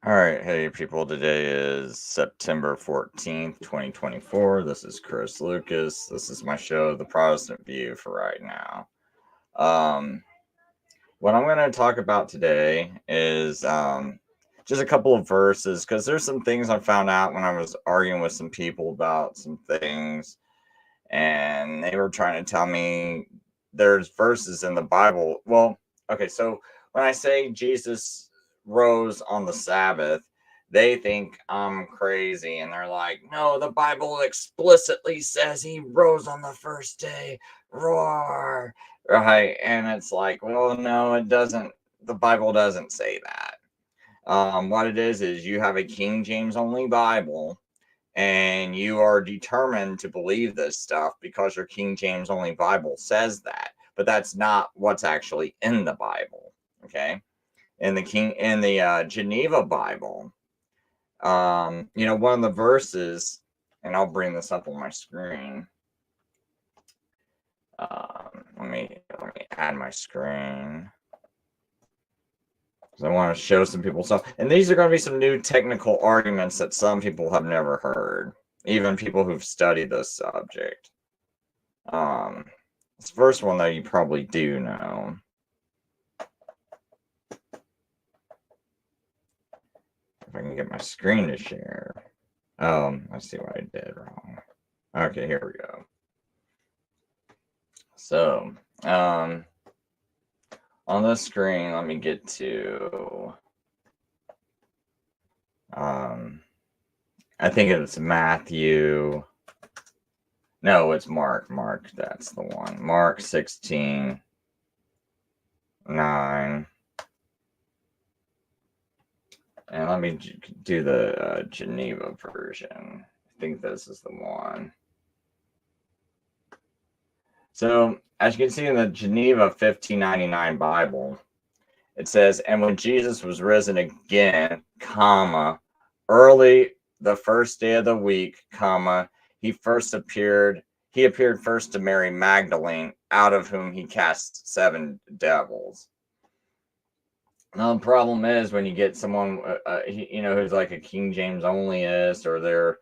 All right, hey people, today is September 14th, 2024. This is Chris Lucas. This is my show, The Protestant View, for right now. What I'm going to talk about today is just a couple of verses, because there's some things I found out when I was arguing with some people about some things, and they were trying to tell me there's verses in the Bible. Well, okay, so when I say Jesus rose on the Sabbath, they think I'm crazy, and they're like, no, the Bible explicitly says he rose on the first day. Roar. Right? And it's like, well, no, it doesn't. The Bible doesn't say that. What it is you have a King James only Bible, and you are determined to believe this stuff because your King James only Bible says that. But that's not what's actually in the Bible. Okay? In the Geneva Bible, one of the verses, and I'll bring this up on my screen. Let me add my screen, because I want to show some people stuff. And these are going to be some new technical arguments that some people have never heard, even people who've studied this subject. This first one, though, you probably do know. If I can get my screen to share. I see what I did wrong. Okay, here we go. So, on the screen, let me get to, I think it's Matthew. No, it's Mark. Mark, that's the one. Mark 16:9. And let me do the Geneva version. I think this is the one. So, as you can see in the Geneva 1599 Bible, it says, and when Jesus was risen again, early the first day of the week, he appeared first to Mary Magdalene, out of whom he cast 7 devils. Now, the problem is when you get someone, who's like a King James onlyist, or they're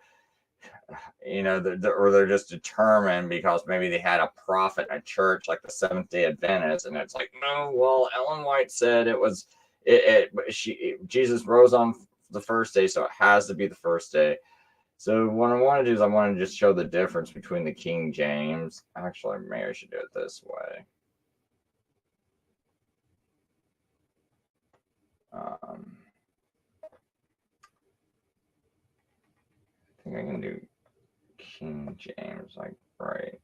just determined because maybe they had a prophet in a church like the Seventh-day Adventists, and it's like, no, well, Ellen White said Jesus rose on the first day, so it has to be the first day. So what I want to do is I want to just show the difference between the King James. Actually, maybe I should do it this way. I think I can do King James, like, right.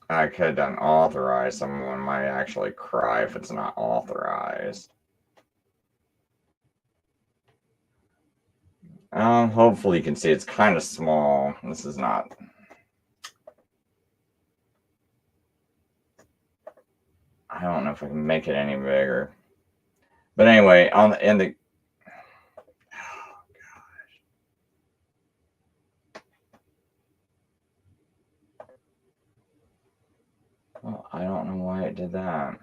I could have done authorized. Someone might actually cry if it's not authorized. Hopefully you can see it's kind of small. This is not. I don't know if I can make it any bigger. But anyway, in the. Oh, gosh. Well, I don't know why it did that.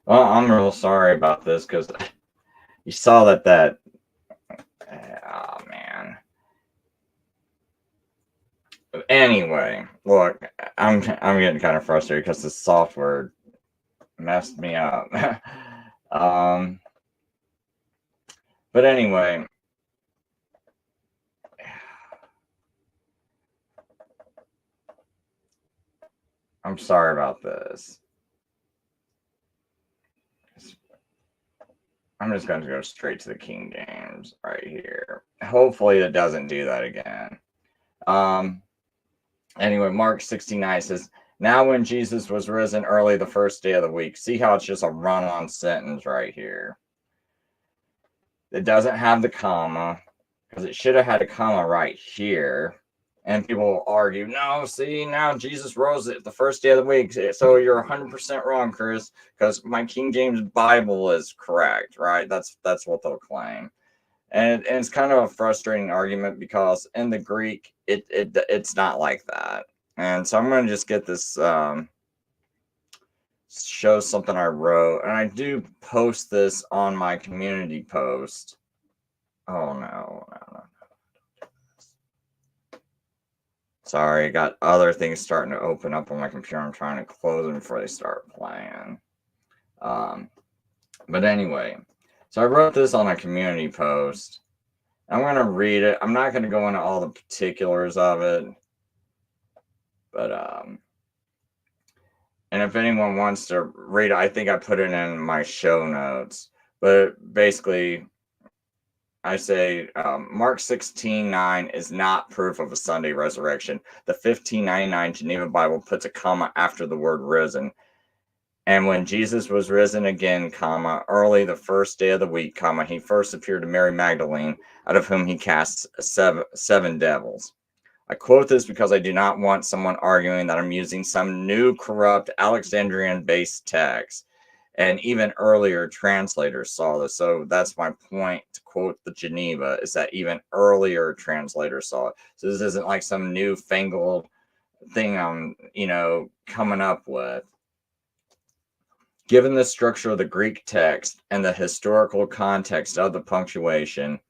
Well, I'm real sorry about this, because you saw that. Oh, man. Anyway, look, I'm getting kind of frustrated because the software messed me up. But anyway, I'm sorry about this. I'm just going to go straight to the King James right here. Hopefully it doesn't do that again. Anyway, Mark 16:9 says, now when Jesus was risen early the first day of the week. See how it's just a run-on sentence right here. It doesn't have the comma, because it should have had a comma right here. And people will argue, no, see, now Jesus rose at the first day of the week. So you're 100% wrong, Chris, because my King James Bible is correct, right? That's what they'll claim. And it's kind of a frustrating argument, because in the Greek, it's not like that. And so I'm going to just get this, show something I wrote. And I do post this on my community post. Oh, no. Sorry, I got other things starting to open up on my computer. I'm trying to close them before they start playing. But anyway, so I wrote this on a community post. I'm going to read it. I'm not going to go into all the particulars of it. But, and if anyone wants to read it, I think I put it in my show notes. But basically, I say Mark 16:9 is not proof of a Sunday resurrection. The 1599 Geneva Bible puts a comma after the word risen. And when Jesus was risen again, comma, early the first day of the week, comma, he first appeared to Mary Magdalene, out of whom he cast seven devils. I quote this because I do not want someone arguing that I'm using some new corrupt Alexandrian-based text. And even earlier translators saw this. So that's my point to quote the Geneva, is that even earlier translators saw it. So this isn't like some newfangled thing I'm, coming up with. Given the structure of the Greek text and the historical context of the punctuation,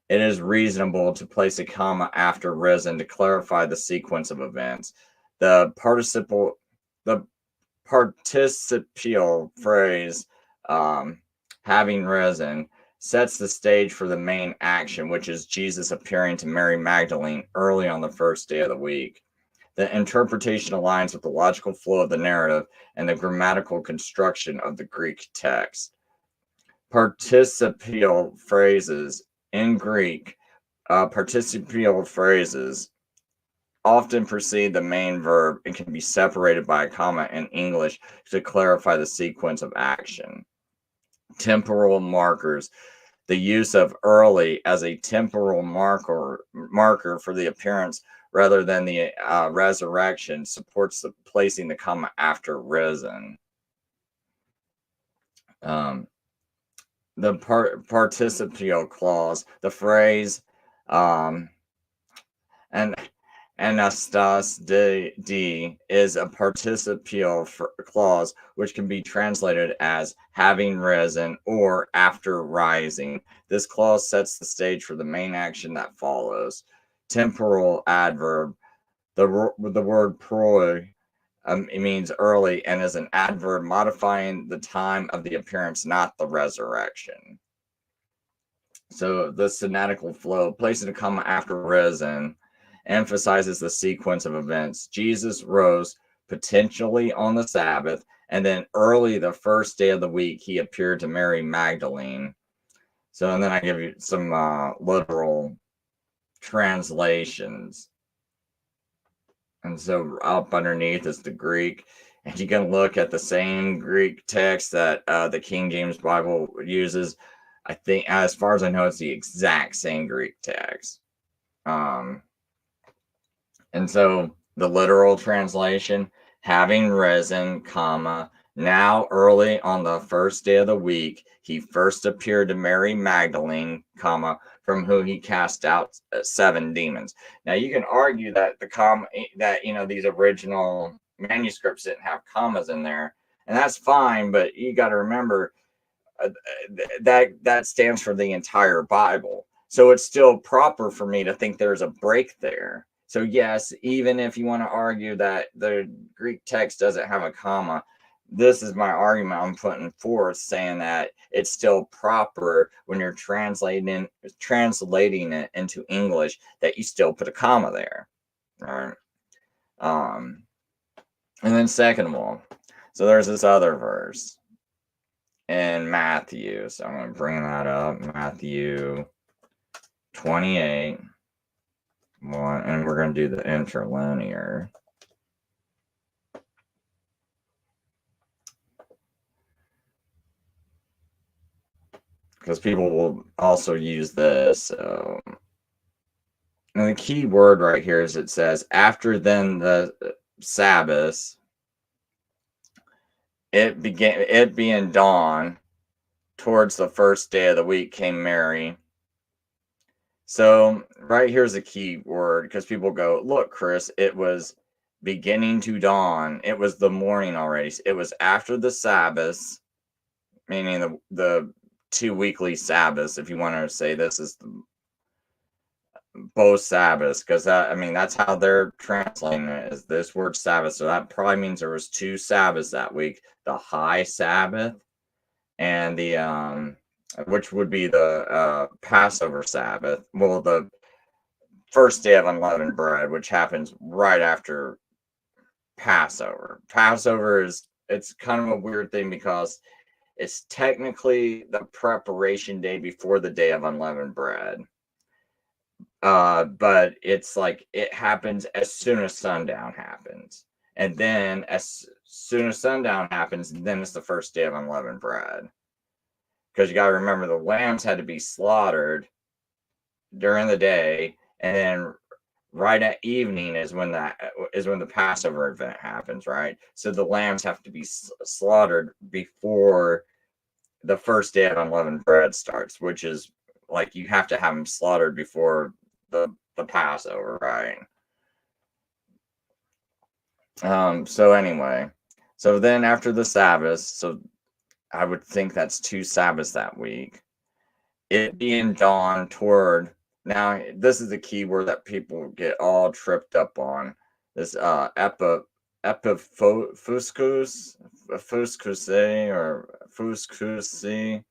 it is reasonable to place a comma after risen to clarify the sequence of events. The participial phrase, having risen, sets the stage for the main action, which is Jesus appearing to Mary Magdalene early on the first day of the week. The interpretation aligns with the logical flow of the narrative and the grammatical construction of the Greek text. Participial phrases in Greek, participial phrases often precede the main verb and can be separated by a comma in English to clarify the sequence of action. Temporal markers. The use of early as a temporal marker for the appearance rather than the resurrection supports the placing the comma after risen. The participial clause, the phrase and Ἀναστάς is a participial clause which can be translated as having risen or after rising. This clause sets the stage for the main action that follows. Temporal adverb. The word pro it means early and is an adverb modifying the time of the appearance, not the resurrection. So the synadical flow, placing a comma after risen, emphasizes the sequence of events. Jesus rose potentially on the Sabbath, and then early the first day of the week, he appeared to Mary Magdalene. So, and then I give you some literal translations. And so up underneath is the Greek. And you can look at the same Greek text that the King James Bible uses. I think, as far as I know, it's the exact same Greek text. And so the literal translation, having risen, comma, now early on the first day of the week, he first appeared to Mary Magdalene, comma, from whom he cast out 7 demons. Now you can argue that the comma, that these original manuscripts didn't have commas in there, and that's fine, but you got to remember that stands for the entire Bible. So it's still proper for me to think there's a break there. So yes, even if you want to argue that the Greek text doesn't have a comma, this is my argument I'm putting forth, saying that it's still proper when you're translating it into English that you still put a comma there. All right. And then second of all, so there's this other verse in Matthew. So I'm going to bring that up. Matthew 28. And we're going to do the interlinear. Because people will also use this. So, and the key word right here is it says, after then the Sabbath, it being dawn, towards the first day of the week came Mary. So right here's a key word, because people go, look, Chris, it was beginning to dawn. It was the morning already. It was after the Sabbath, meaning the 2 weekly Sabbaths, if you want to say this is both Sabbaths, because that's how they're translating it, is this word Sabbath. So that probably means there was 2 Sabbaths that week, the high Sabbath and the which would be the Passover Sabbath. Well, the first day of unleavened bread, which happens right after Passover. Passover it's kind of a weird thing because it's technically the preparation day before the day of unleavened bread. But it's like it happens as soon as sundown happens. And then as soon as sundown happens, then it's the first day of unleavened bread. Because you got to remember the lambs had to be slaughtered during the day, and then right at evening is when the Passover event happens, right? So the lambs have to be slaughtered before the first day of unleavened bread starts, which is like you have to have them slaughtered before the Passover, right? So anyway, so then after the Sabbath, so I would think that's 2 Sabbaths that week. It being dawn toward, now this is the key word that people get all tripped up on. This epifuscus or fuscusi.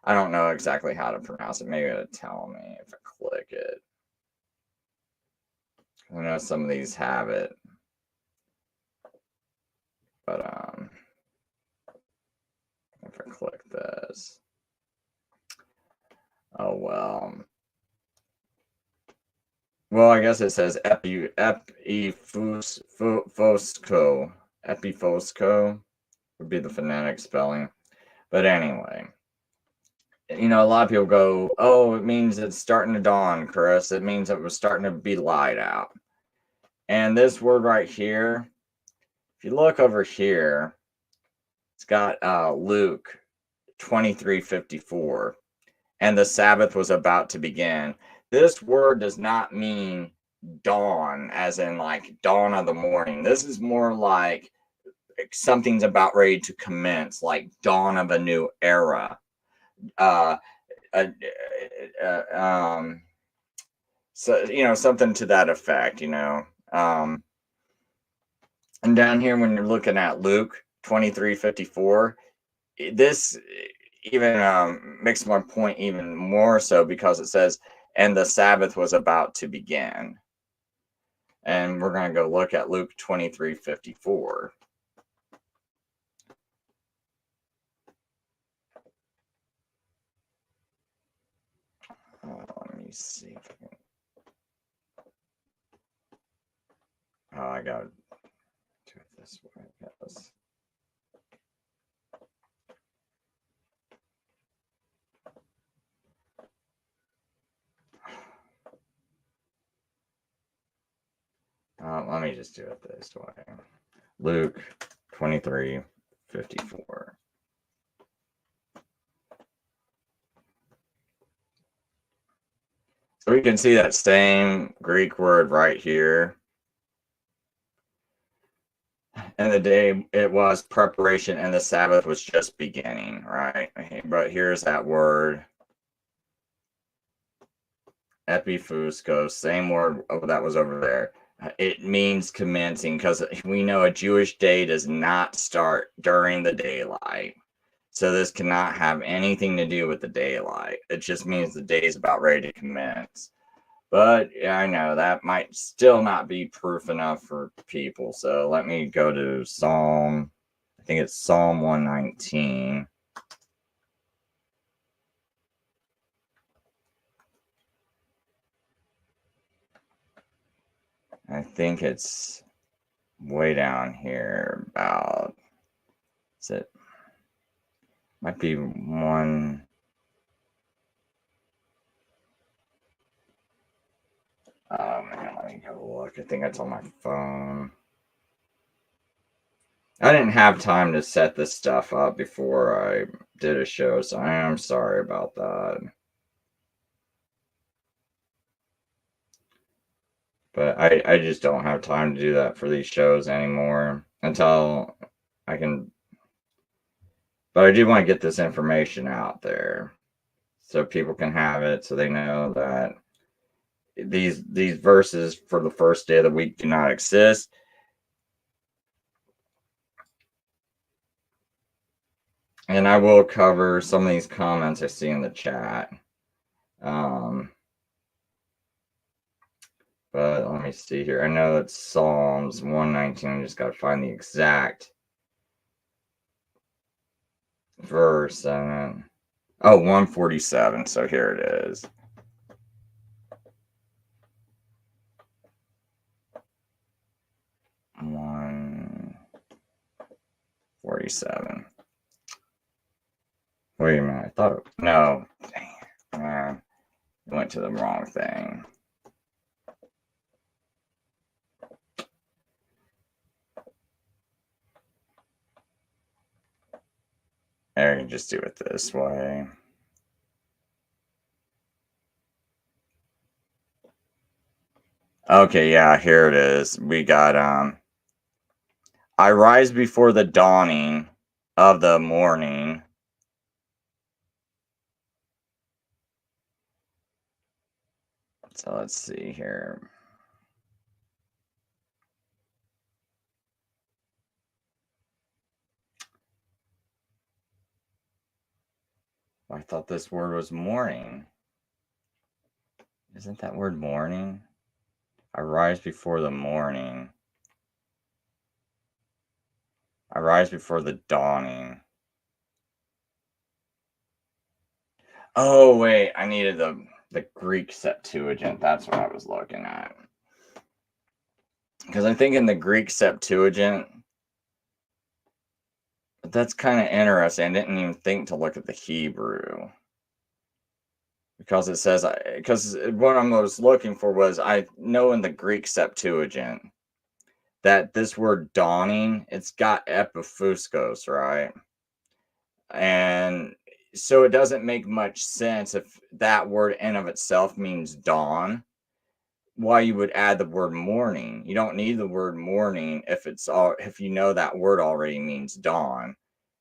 I don't know exactly how to pronounce it. Maybe it'll tell me if I click it. I know some of these have it, but if I click this, oh well. Well, I guess it says epifosco would be the phonetic spelling. But anyway, a lot of people go, oh, it means it's starting to dawn, Chris. It means it was starting to be light out. And this word right here, if you look over here, it's got Luke 23:54, and the Sabbath was about to begin. This word does not mean dawn, as in like dawn of the morning. This is more like something's about ready to commence, like dawn of a new era. So something to that effect. And down here, when you're looking at Luke 23:54, this even makes my point even more so, because it says, and the Sabbath was about to begin. And we're going to go look at Luke 23:54. Let me see. Oh, I got to do it this way, I guess. Let me just do it this way. Luke 23:54. So we can see that same Greek word right here. And the day it was preparation, and the Sabbath was just beginning, right? But here's that word, epifusco, same word that was over there. It means commencing, because we know a Jewish day does not start during the daylight. So this cannot have anything to do with the daylight. It just means the day is about ready to commence. But yeah, I know that might still not be proof enough for people. So let me go to Psalm, I think it's Psalm 119. I think it's way down here about, is it, might be one. Oh man, let me have a look. I think that's on my phone. I didn't have time to set this stuff up before I did a show, so I am sorry about that. But I just don't have time to do that for these shows anymore until I can. But I do want to get this information out there so people can have it, so they know that these verses for the first day of the week do not exist. And I will cover some of these comments I see in the chat. But let me see here. I know it's Psalms 119. I just got to find the exact verse. Oh, 147. So here it is. 147. Wait a minute. I thought. No. Dang. I went to the wrong thing. I can just do it this way. Okay, yeah, here it is. We got I rise before the dawning of the morning. So let's see here. I thought this word was morning. Isn't that word morning? I rise before the morning. I rise before the dawning. Oh, wait. I needed the Greek Septuagint. That's what I was looking at. Because I think in the Greek Septuagint, that's kind of interesting. I didn't even think to look at the Hebrew. Because it says, because what I was looking for was, I know in the Greek Septuagint that this word dawning, it's got epiphuskos, right? And so it doesn't make much sense if that word in of itself means dawn, why you would add the word morning. You don't need the word morning if you know that word already means dawn.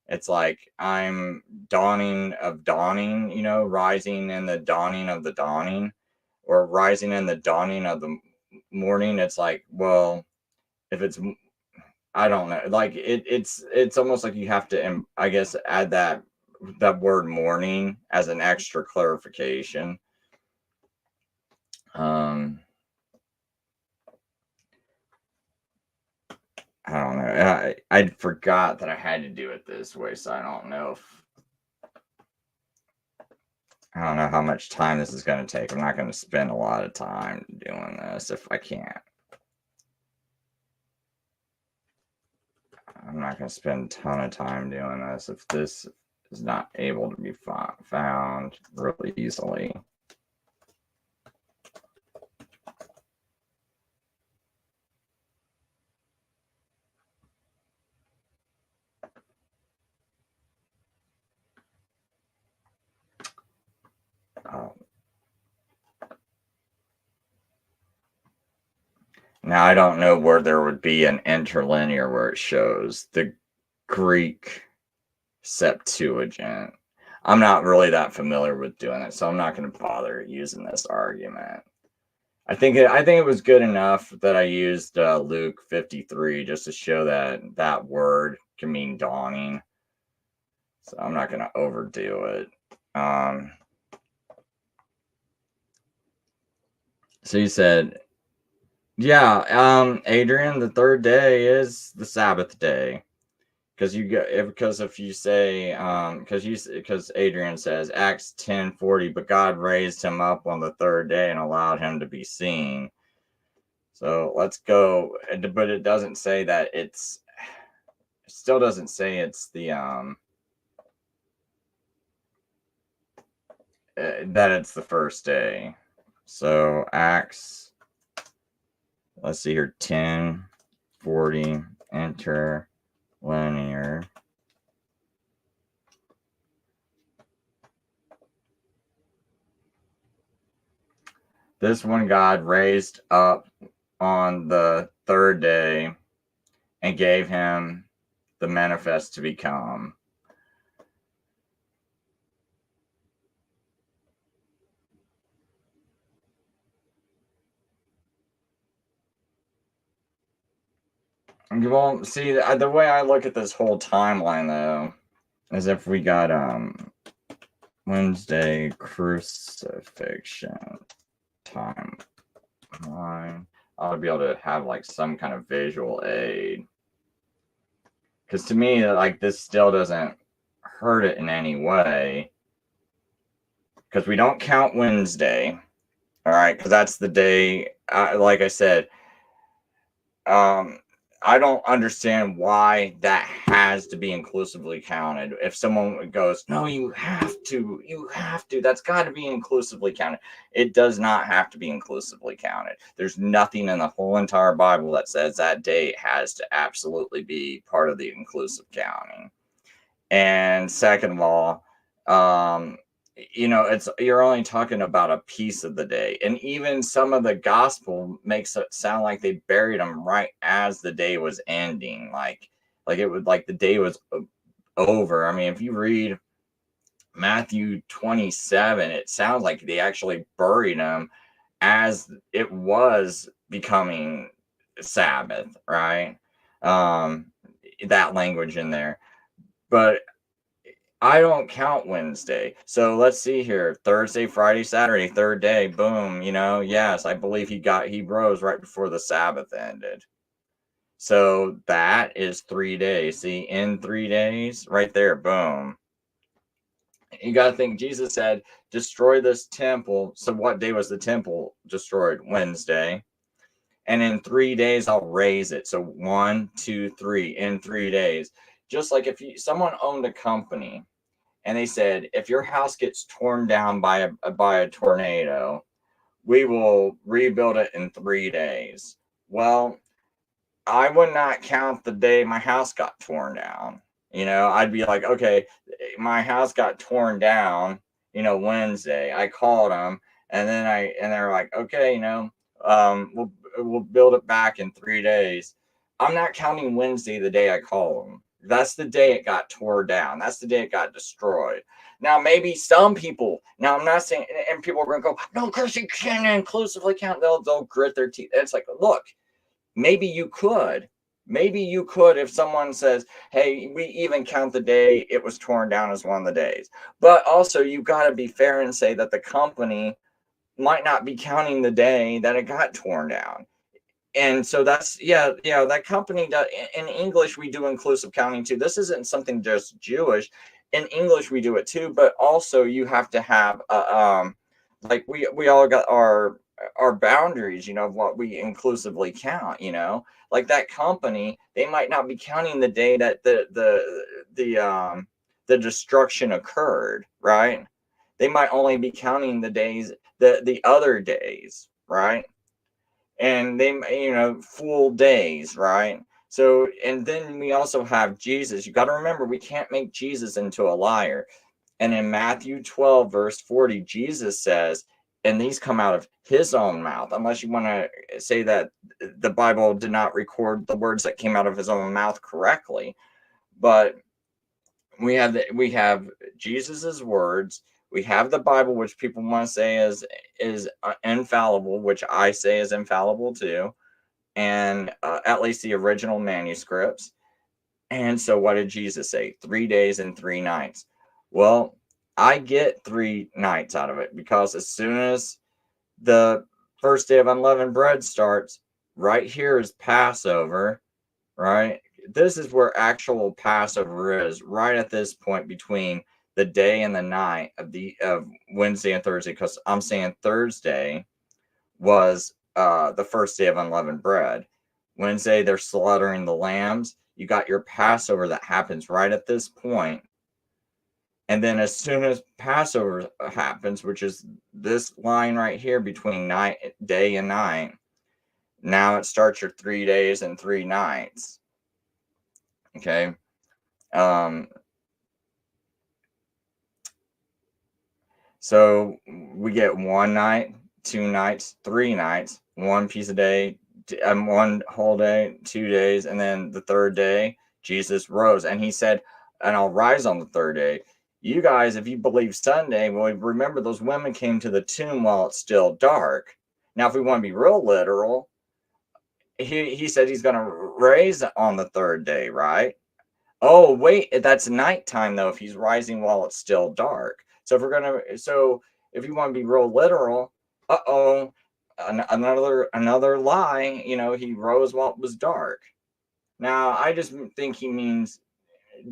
It's like I'm dawning of dawning, rising in the dawning of the dawning, or rising in the dawning of the morning. It's like, well, if it's, I don't know, like it's almost like you have to, I guess, add that word morning as an extra clarification. I don't know. I forgot that I had to do it this way, so I don't know how much time this is going to take. I'm not going to spend a lot of time doing this if I can't. I'm not going to spend a ton of time doing this if this is not able to be found really easily. Now, I don't know where there would be an interlinear where it shows the Greek Septuagint. I'm not really that familiar with doing it, so I'm not going to bother using this argument. I think it was good enough that I used Luke 53 just to show that word can mean dawning. So I'm not going to overdo it. So you said, yeah, Adrian, the third day is the Sabbath day. Because if you say because Adrian says Acts 10:40, but God raised him up on the third day and allowed him to be seen. So let's go, but it doesn't say that it still doesn't say it's the that it's the first day. So Acts, let's see here, 10:40 interlinear. This one God raised up on the third day and gave him the manifest to become. You won't see the way I look at this whole timeline, though, is if we got Wednesday crucifixion timeline, I ought to be able to have like some kind of visual aid. Because to me, like, this still doesn't hurt it in any way. Because we don't count Wednesday, all right? Because that's the day, like I said, I don't understand why that has to be inclusively counted. If someone goes, no, you have to, that's got to be inclusively counted. It does not have to be inclusively counted. There's nothing in the whole entire Bible that says that date has to absolutely be part of the inclusive counting. And second of all, you're only talking about a piece of the day, and even some of the gospel makes it sound like they buried him right as the day was ending, like it would, like the day was over. I mean, if you read Matthew 27, it sounds like they actually buried him as it was becoming Sabbath, right? That language in there, but I don't count Wednesday. So let's see here. Thursday, Friday, Saturday, third day. Boom. Yes, I believe he rose right before the Sabbath ended. So that is 3 days. See, in 3 days, right there. Boom. You got to think, Jesus said, destroy this temple. So what day was the temple destroyed? Wednesday. And in 3 days, I'll raise it. So 1, 2, 3, in 3 days. Just like if someone owned a company, and they said, if your house gets torn down by a tornado, we will rebuild it in 3 days. Well, I would not count the day my house got torn down. I'd be like, okay, my house got torn down, Wednesday. I called them, and they're like, okay, we'll build it back in 3 days. I'm not counting Wednesday the day I call them. That's the day it got torn down. That's the day it got destroyed. Now, maybe some people, now I'm not saying, and people are going to go, no, Chris, you can't inclusively count. They'll grit their teeth. It's like, look, maybe you could. Maybe you could if someone says, hey, we even count the day it was torn down as one of the days. But also, you've got to be fair and say that the company might not be counting the day that it got torn down. And so that's, that company does. In English, we do inclusive counting too. This isn't something just Jewish. In English, we do it too, but also you have to have, like we all got our boundaries, of what we inclusively count, like that company, they might not be counting the day that the destruction occurred, right? They might only be counting the days, the other days, right? And they, full days, right? So, and then we also have Jesus. You got to remember, we can't make Jesus into a liar. And in Matthew 12, verse 40, Jesus says, and these come out of his own mouth, unless you want to say that the Bible did not record the words that came out of his own mouth correctly. But we have Jesus's words. We have the Bible, which people want to say is infallible, which I say is infallible too, and at least the original manuscripts. And so what did Jesus say? 3 days and 3 nights. Well, I get 3 nights out of it, because as soon as the first day of unleavened bread starts, right here is Passover, right? This is where actual Passover is, right at this point between the day and the night of Wednesday and Thursday, because I'm saying Thursday was the first day of unleavened bread. Wednesday, they're slaughtering the lambs. You got your Passover that happens right at this point. And then as soon as Passover happens, which is this line right here between day and night, now it starts your 3 days and 3 nights. Okay. So we get 1 night, 2 nights, 3 nights, 1 piece a day, one whole day, 2 days, and then the third day, Jesus rose. And he said, and I'll rise on the third day. You guys, if you believe Sunday, well, remember those women came to the tomb while it's still dark. Now, if we want to be real literal, he said he's going to raise on the third day, right? Oh, wait, that's nighttime, though, if he's rising while it's still dark. So if you want to be real literal, another lie, he rose while it was dark. Now, I just think he means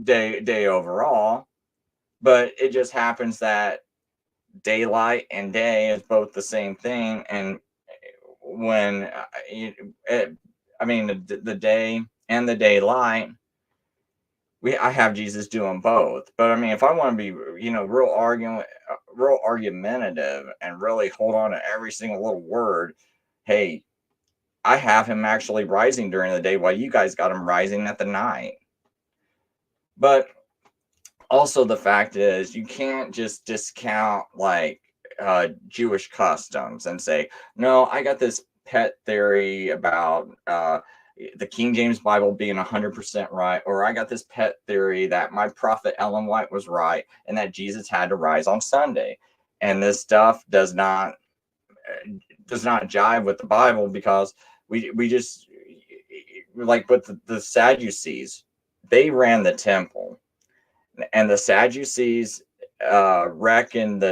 day overall, but it just happens that daylight and day is both the same thing. And when the day and the daylight, I have Jesus doing both. But I mean, if I want to be real argumentative and really hold on to every single little word, hey, I have him actually rising during the day while you guys got him rising at the night. But also the fact is, you can't just discount like Jewish customs and say, no, I got this pet theory about the King James Bible being 100% right, or I got this pet theory that my prophet Ellen White was right and that Jesus had to rise on Sunday. And this stuff does not jive with the Bible, because we just, like with the Sadducees, they ran the temple, and the Sadducees reckoned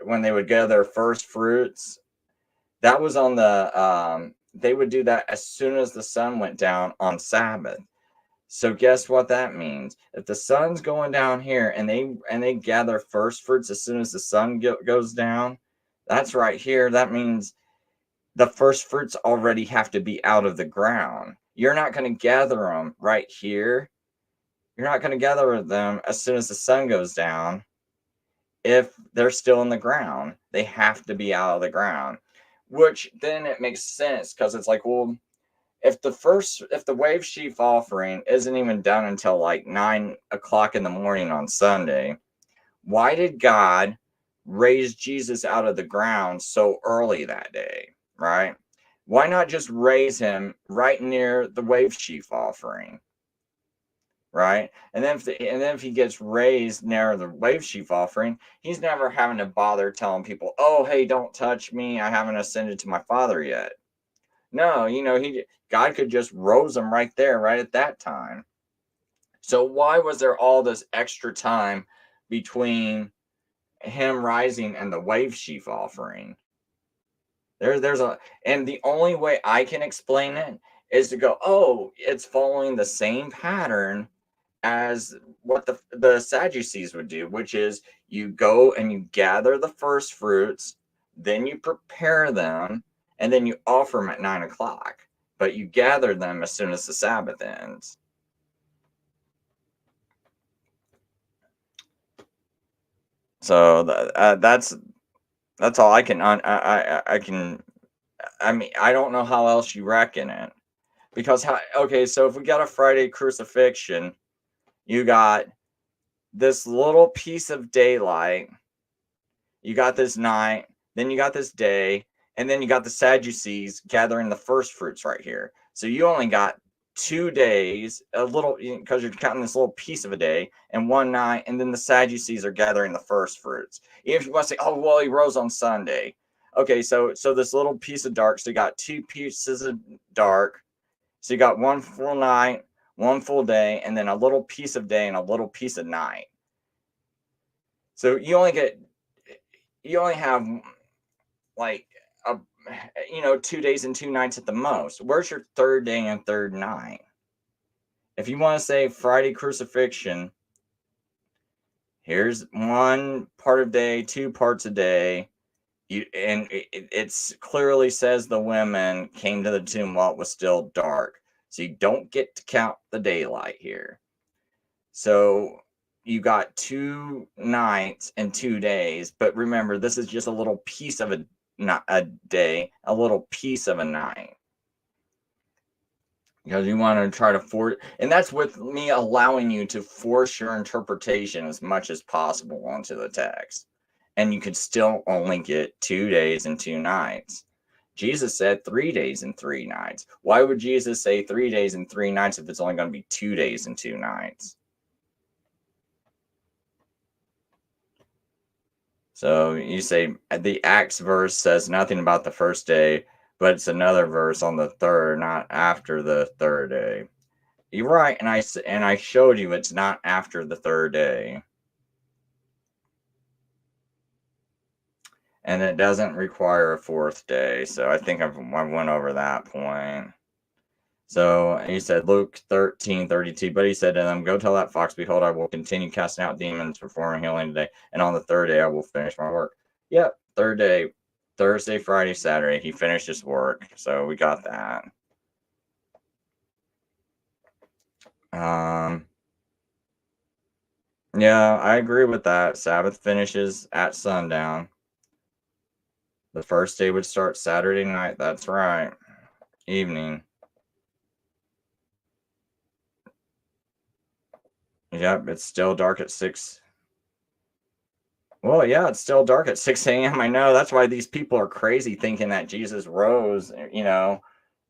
when they would gather their first fruits, that was on the they would do that as soon as the sun went down on Sabbath. So guess what that means? If the sun's going down here and they gather first fruits as soon as the sun goes down, that's right here. That means the first fruits already have to be out of the ground. You're not going to gather them right here. You're not going to gather them as soon as the sun goes down if they're still in the ground. They have to be out of the ground. Which then it makes sense, because it's like, well, if the wave sheaf offering isn't even done until like 9 o'clock in the morning on Sunday, why did God raise Jesus out of the ground so early that day, right? Why not just raise him right near the wave sheaf offering, right? And then if he gets raised near the wave sheaf offering, he's never having to bother telling people, oh, hey, don't touch me, I haven't ascended to my Father yet. No, God could just rose him right there, right at that time. So why was there all this extra time between him rising and the wave sheaf offering? And the only way I can explain it is to go, oh, it's following the same pattern as what the Sadducees would do, which is you go and you gather the first fruits, then you prepare them, and then you offer them at 9 o'clock. But you gather them as soon as the Sabbath ends. So that's all I can. I mean, I don't know how else you reckon it, because so if we got a Friday crucifixion, you got this little piece of daylight, you got this night, then you got this day, and then you got the Sadducees gathering the first fruits right here. So you only got 2 days, a little, because you're counting this little piece of a day, and one night, and then the Sadducees are gathering the first fruits. Even if you want to say, oh, well, he rose on Sunday. Okay, so this little piece of dark, so you got 2 pieces of dark. So you got one full night, one full day, and then a little piece of day and a little piece of night. So you only have like 2 days and 2 nights at the most. Where's your third day and third night? If you want to say Friday crucifixion, here's one part of day, 2 parts a day. It clearly says the women came to the tomb while it was still dark. So you don't get to count the daylight here. So you got 2 nights and 2 days. But remember, this is just a little piece of a day, a little piece of a night. Because you want to try to force, and that's with me allowing you to force your interpretation as much as possible onto the text. And you could still only get 2 days and 2 nights. Jesus said 3 days and 3 nights. Why would Jesus say 3 days and 3 nights if it's only going to be 2 days and 2 nights? So you say the Acts verse says nothing about the first day, but it's another verse on the third, not after the third day. You're right, and I showed you it's not after the third day. And it doesn't require a fourth day. So I think I went over that point. So he said, Luke 13:32, but he said to them, go tell that fox, behold, I will continue casting out demons, performing healing today, and on the third day I will finish my work. Yep, third day, Thursday, Friday, Saturday, he finished his work. So we got that. Yeah, I agree with that. Sabbath finishes at sundown. The first day would start Saturday night. That's right. Evening. Yep, it's still dark at 6. Well, yeah, it's still dark at 6 a.m. I know. That's why these people are crazy thinking that Jesus rose,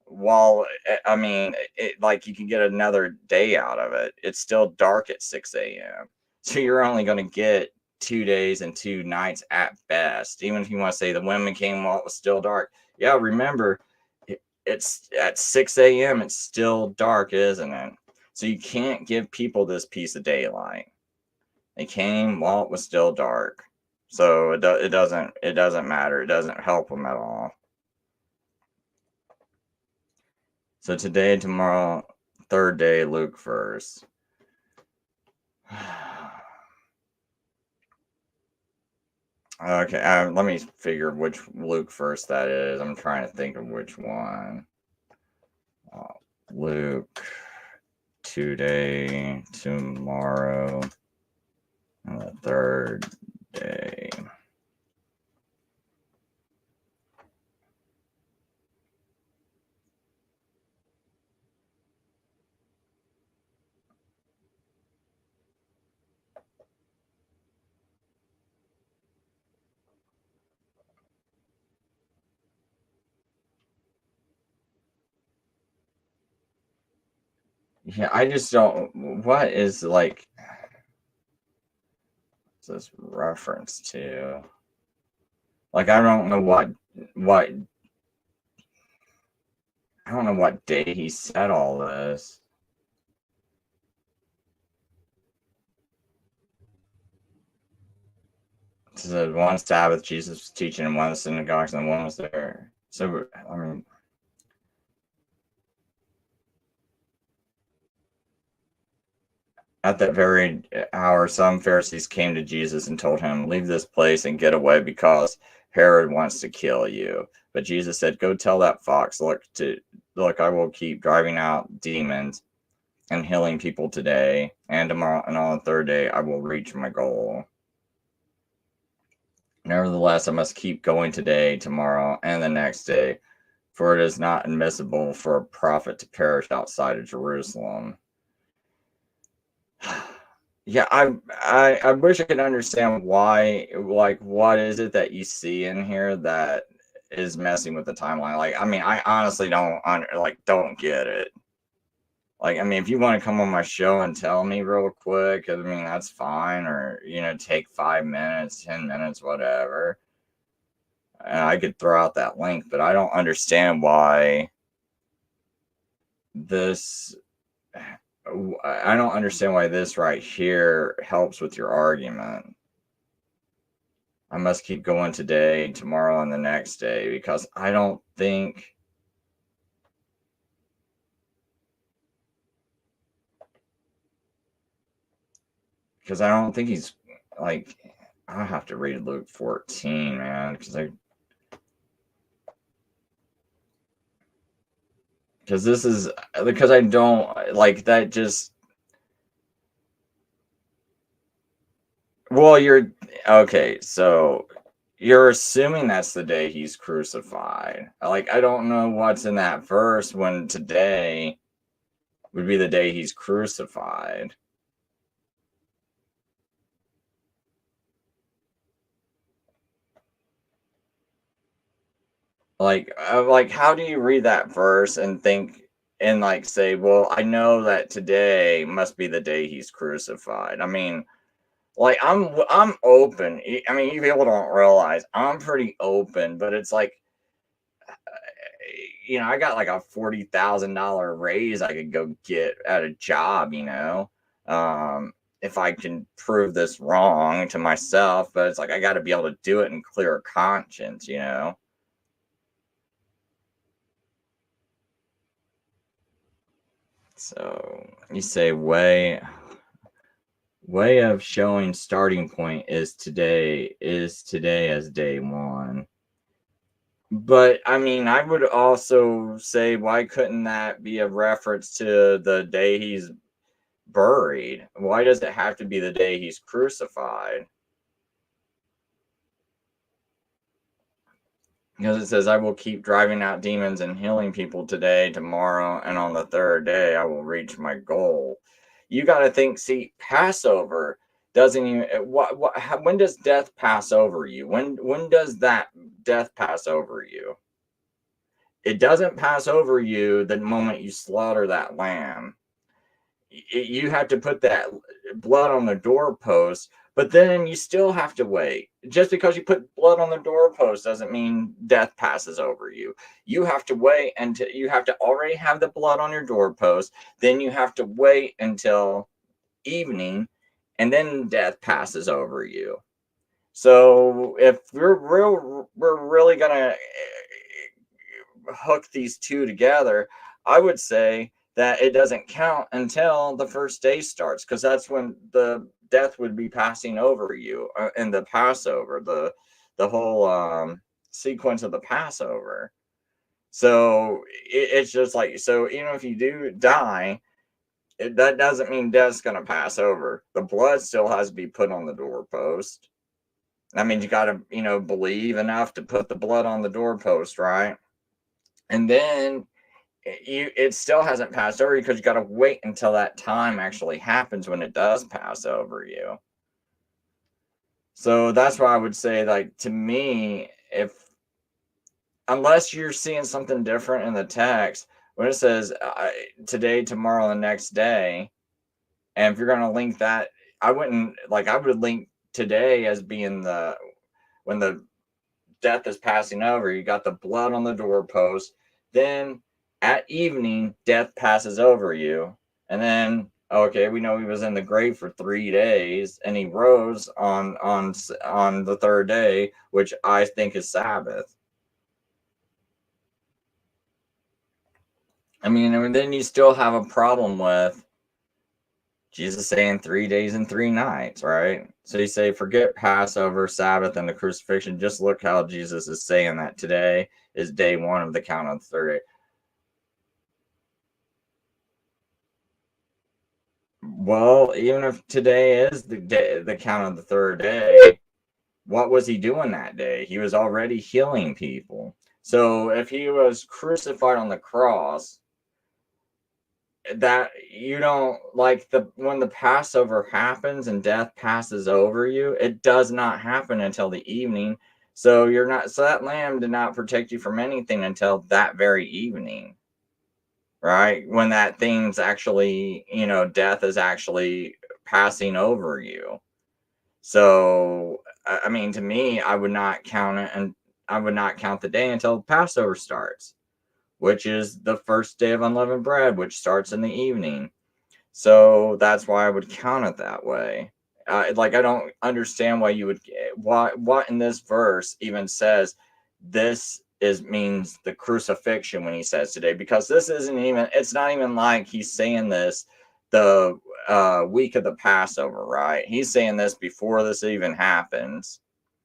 while, I mean, like you can get another day out of it. It's still dark at 6 a.m. So you're only going to get 2 days and 2 nights at best. Even if you want to say the women came while it was still dark. Yeah, remember, it's at 6 a.m. It's still dark, isn't it? So you can't give people this piece of daylight. They came while it was still dark. So it doesn't matter. It doesn't help them at all. So today, tomorrow, third day, Luke verse. Okay, let me figure which Luke verse that is. I'm trying to think of which one. Luke, today, tomorrow, and the third day. Yeah, I just don't. What is like? What's this reference to? Like, I don't know what. I don't know what day he said all this. So one Sabbath, Jesus was teaching in one of the synagogues, and one was there. So I mean. At that very hour, some Pharisees came to Jesus and told him, leave this place and get away because Herod wants to kill you. But Jesus said, go tell that fox, look, I will keep driving out demons and healing people today and tomorrow, and on the third day I will reach my goal. Nevertheless, I must keep going today, tomorrow, and the next day, for it is not admissible for a prophet to perish outside of Jerusalem. Yeah, I wish I could understand why, like, what is it that you see in here that is messing with the timeline? Like, I mean, I honestly don't get it. Like, I mean, if you want to come on my show and tell me real quick, I mean, that's fine, or, take 5 minutes, 10 minutes, whatever. And I could throw out that link, but I don't understand why this I don't understand why this right here helps with your argument. I must keep going today, tomorrow, and the next day, because I don't think he's like, I have to read Luke 14, man, because I don't like that. Just, well, you're okay, so you're assuming that's the day he's crucified. Like, I don't know what's in that verse when today would be the day he's crucified. Like how do you read that verse and think and like say, well, I know that today must be the day he's crucified. I mean, like I'm open. I mean, you people don't realize I'm pretty open, but it's like, I got like a $40,000 raise I could go get at a job, if I can prove this wrong to myself. But it's like I got to be able to do it in clear conscience. So you say way of showing starting point is today as day one. But I mean, I would also say, why couldn't that be a reference to the day he's buried? Why does it have to be the day he's crucified? Because it says, I will keep driving out demons and healing people today, tomorrow, and on the third day, I will reach my goal. You got to think, see, Passover doesn't even, when does death pass over you? When does that death pass over you? It doesn't pass over you the moment you slaughter that lamb. You have to put that blood on the doorpost, but then you still have to wait. Just because you put blood on the doorpost doesn't mean death passes over you. You have to wait until you have to already have the blood on your doorpost. Then you have to wait until evening, and then death passes over you. So if we're really gonna hook these two together, I would say that it doesn't count until the first day starts, because that's when the death would be passing over you in the Passover, the whole sequence of the Passover. So it's just like, so even if you do die, that doesn't mean death's going to pass over. The blood still has to be put on the doorpost. That means you got to, believe enough to put the blood on the doorpost, right? And then it still hasn't passed over you, because you got to wait until that time actually happens when it does pass over you. So that's why I would say, like, to me, unless you're seeing something different in the text, when it says today, tomorrow, the next day, and if you're going to link that, I would link today as being when the death is passing over, you got the blood on the doorpost. Then at evening, death passes over you. And then, okay, we know he was in the grave for 3 days, and he rose on the third day, which I think is Sabbath. I mean, and then you still have a problem with Jesus saying 3 days and 3 nights, right? So you say, forget Passover, Sabbath, and the crucifixion. Just look how Jesus is saying that today is day one of the count of the third day. Well, even if today is the count of the third day, what was he doing that day? He was already healing people. So if he was crucified on the cross, that you don't like when the Passover happens and death passes over you, it does not happen until the evening. So that lamb did not protect you from anything until that very evening, right? When that thing's actually, death is actually passing over you. So, I mean, to me, I would not count it, and I would not count the day until Passover starts, which is the first day of unleavened bread, which starts in the evening. So that's why I would count it that way. I don't understand why you would, what in this verse even says this means the crucifixion when he says today, because it's not even like he's saying this the week of the Passover, right? He's saying this before this even happens.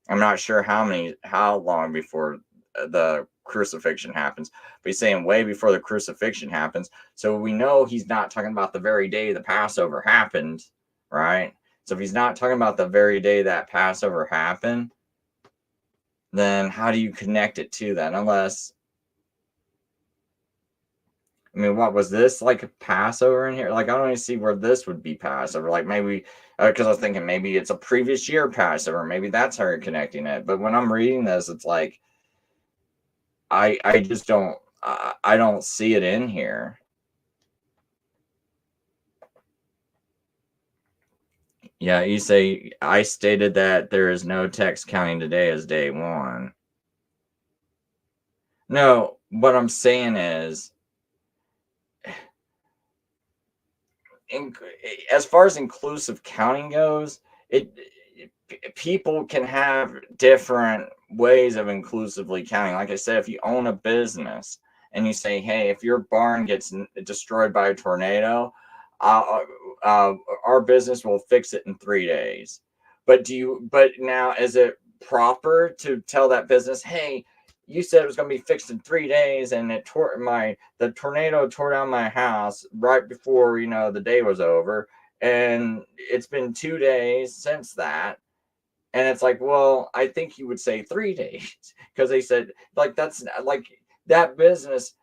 I'm not sure how long before the crucifixion happens, but he's saying way before the crucifixion happens. So we know he's not talking about the very day the Passover happened, right? So if he's not talking about the very day that Passover happened, then how do you connect it to that? Unless, I mean, what was this, like a Passover in here? Like, I don't even see where this would be Passover. Like, maybe, because I was thinking maybe it's a previous year Passover. Maybe that's how you're connecting it. But when I'm reading this, it's like, I just don't, I don't see it in here. Yeah, you say, I stated that there is no text counting today as day one. No, what I'm saying is, as far as inclusive counting goes, it people can have different ways of inclusively counting. Like I said, if you own a business and you say, hey, if your barn gets destroyed by a tornado, uh, uh, our business will fix it in 3 days. But now, is it proper to tell that business, hey, you said it was going to be fixed in 3 days, and the tornado tore down my house right before the day was over, and it's been 2 days since that. And it's like, well, I think you would say 3 days, because they said, like, that's like that business.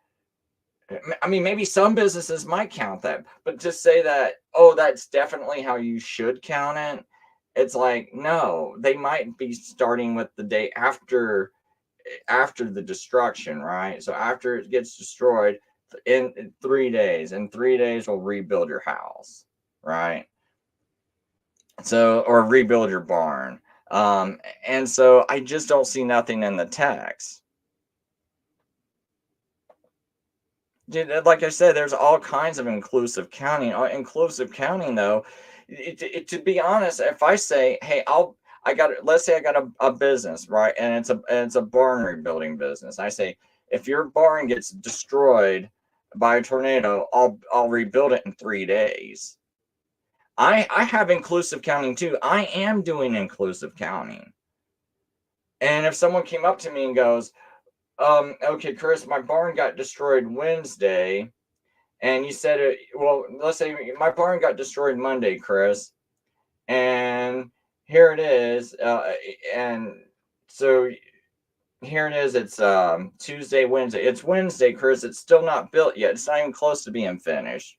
I mean, maybe some businesses might count that, but to say that, oh, that's definitely how you should count it, it's like, no, they might be starting with the day after the destruction, right? So after it gets destroyed, in 3 days, in 3 days we'll rebuild your house, right? So, or rebuild your barn. And so I just don't see nothing in the text. Dude, like I said, there's all kinds of inclusive counting. Inclusive counting, though, to be honest, if I say, hey, let's say I got a business, right, and it's a barn rebuilding business. I say, if your barn gets destroyed by a tornado, I'll rebuild it in 3 days. I have inclusive counting too. I am doing inclusive counting. And if someone came up to me and goes, okay, Chris, my barn got destroyed Wednesday, and you said it, well, let's say my barn got destroyed Monday, Chris, and here it is, and so here it is, it's Tuesday, Wednesday, it's Wednesday, Chris, it's still not built yet, it's not even close to being finished.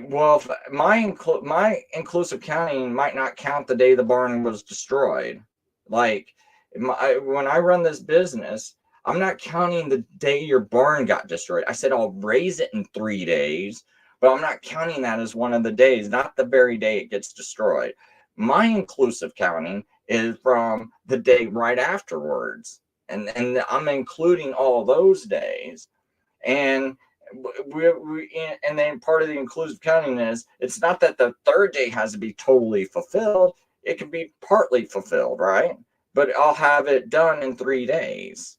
Well, my inclusive counting might not count the day the barn was destroyed. Like, when I run this business, I'm not counting the day your barn got destroyed. I said I'll raise it in 3 days, but I'm not counting that as one of the days, not the very day it gets destroyed. My inclusive counting is from the day right afterwards, and I'm including all those days. And and then part of the inclusive counting is, it's not that the third day has to be totally fulfilled. It can be partly fulfilled, right? But I'll have it done in 3 days.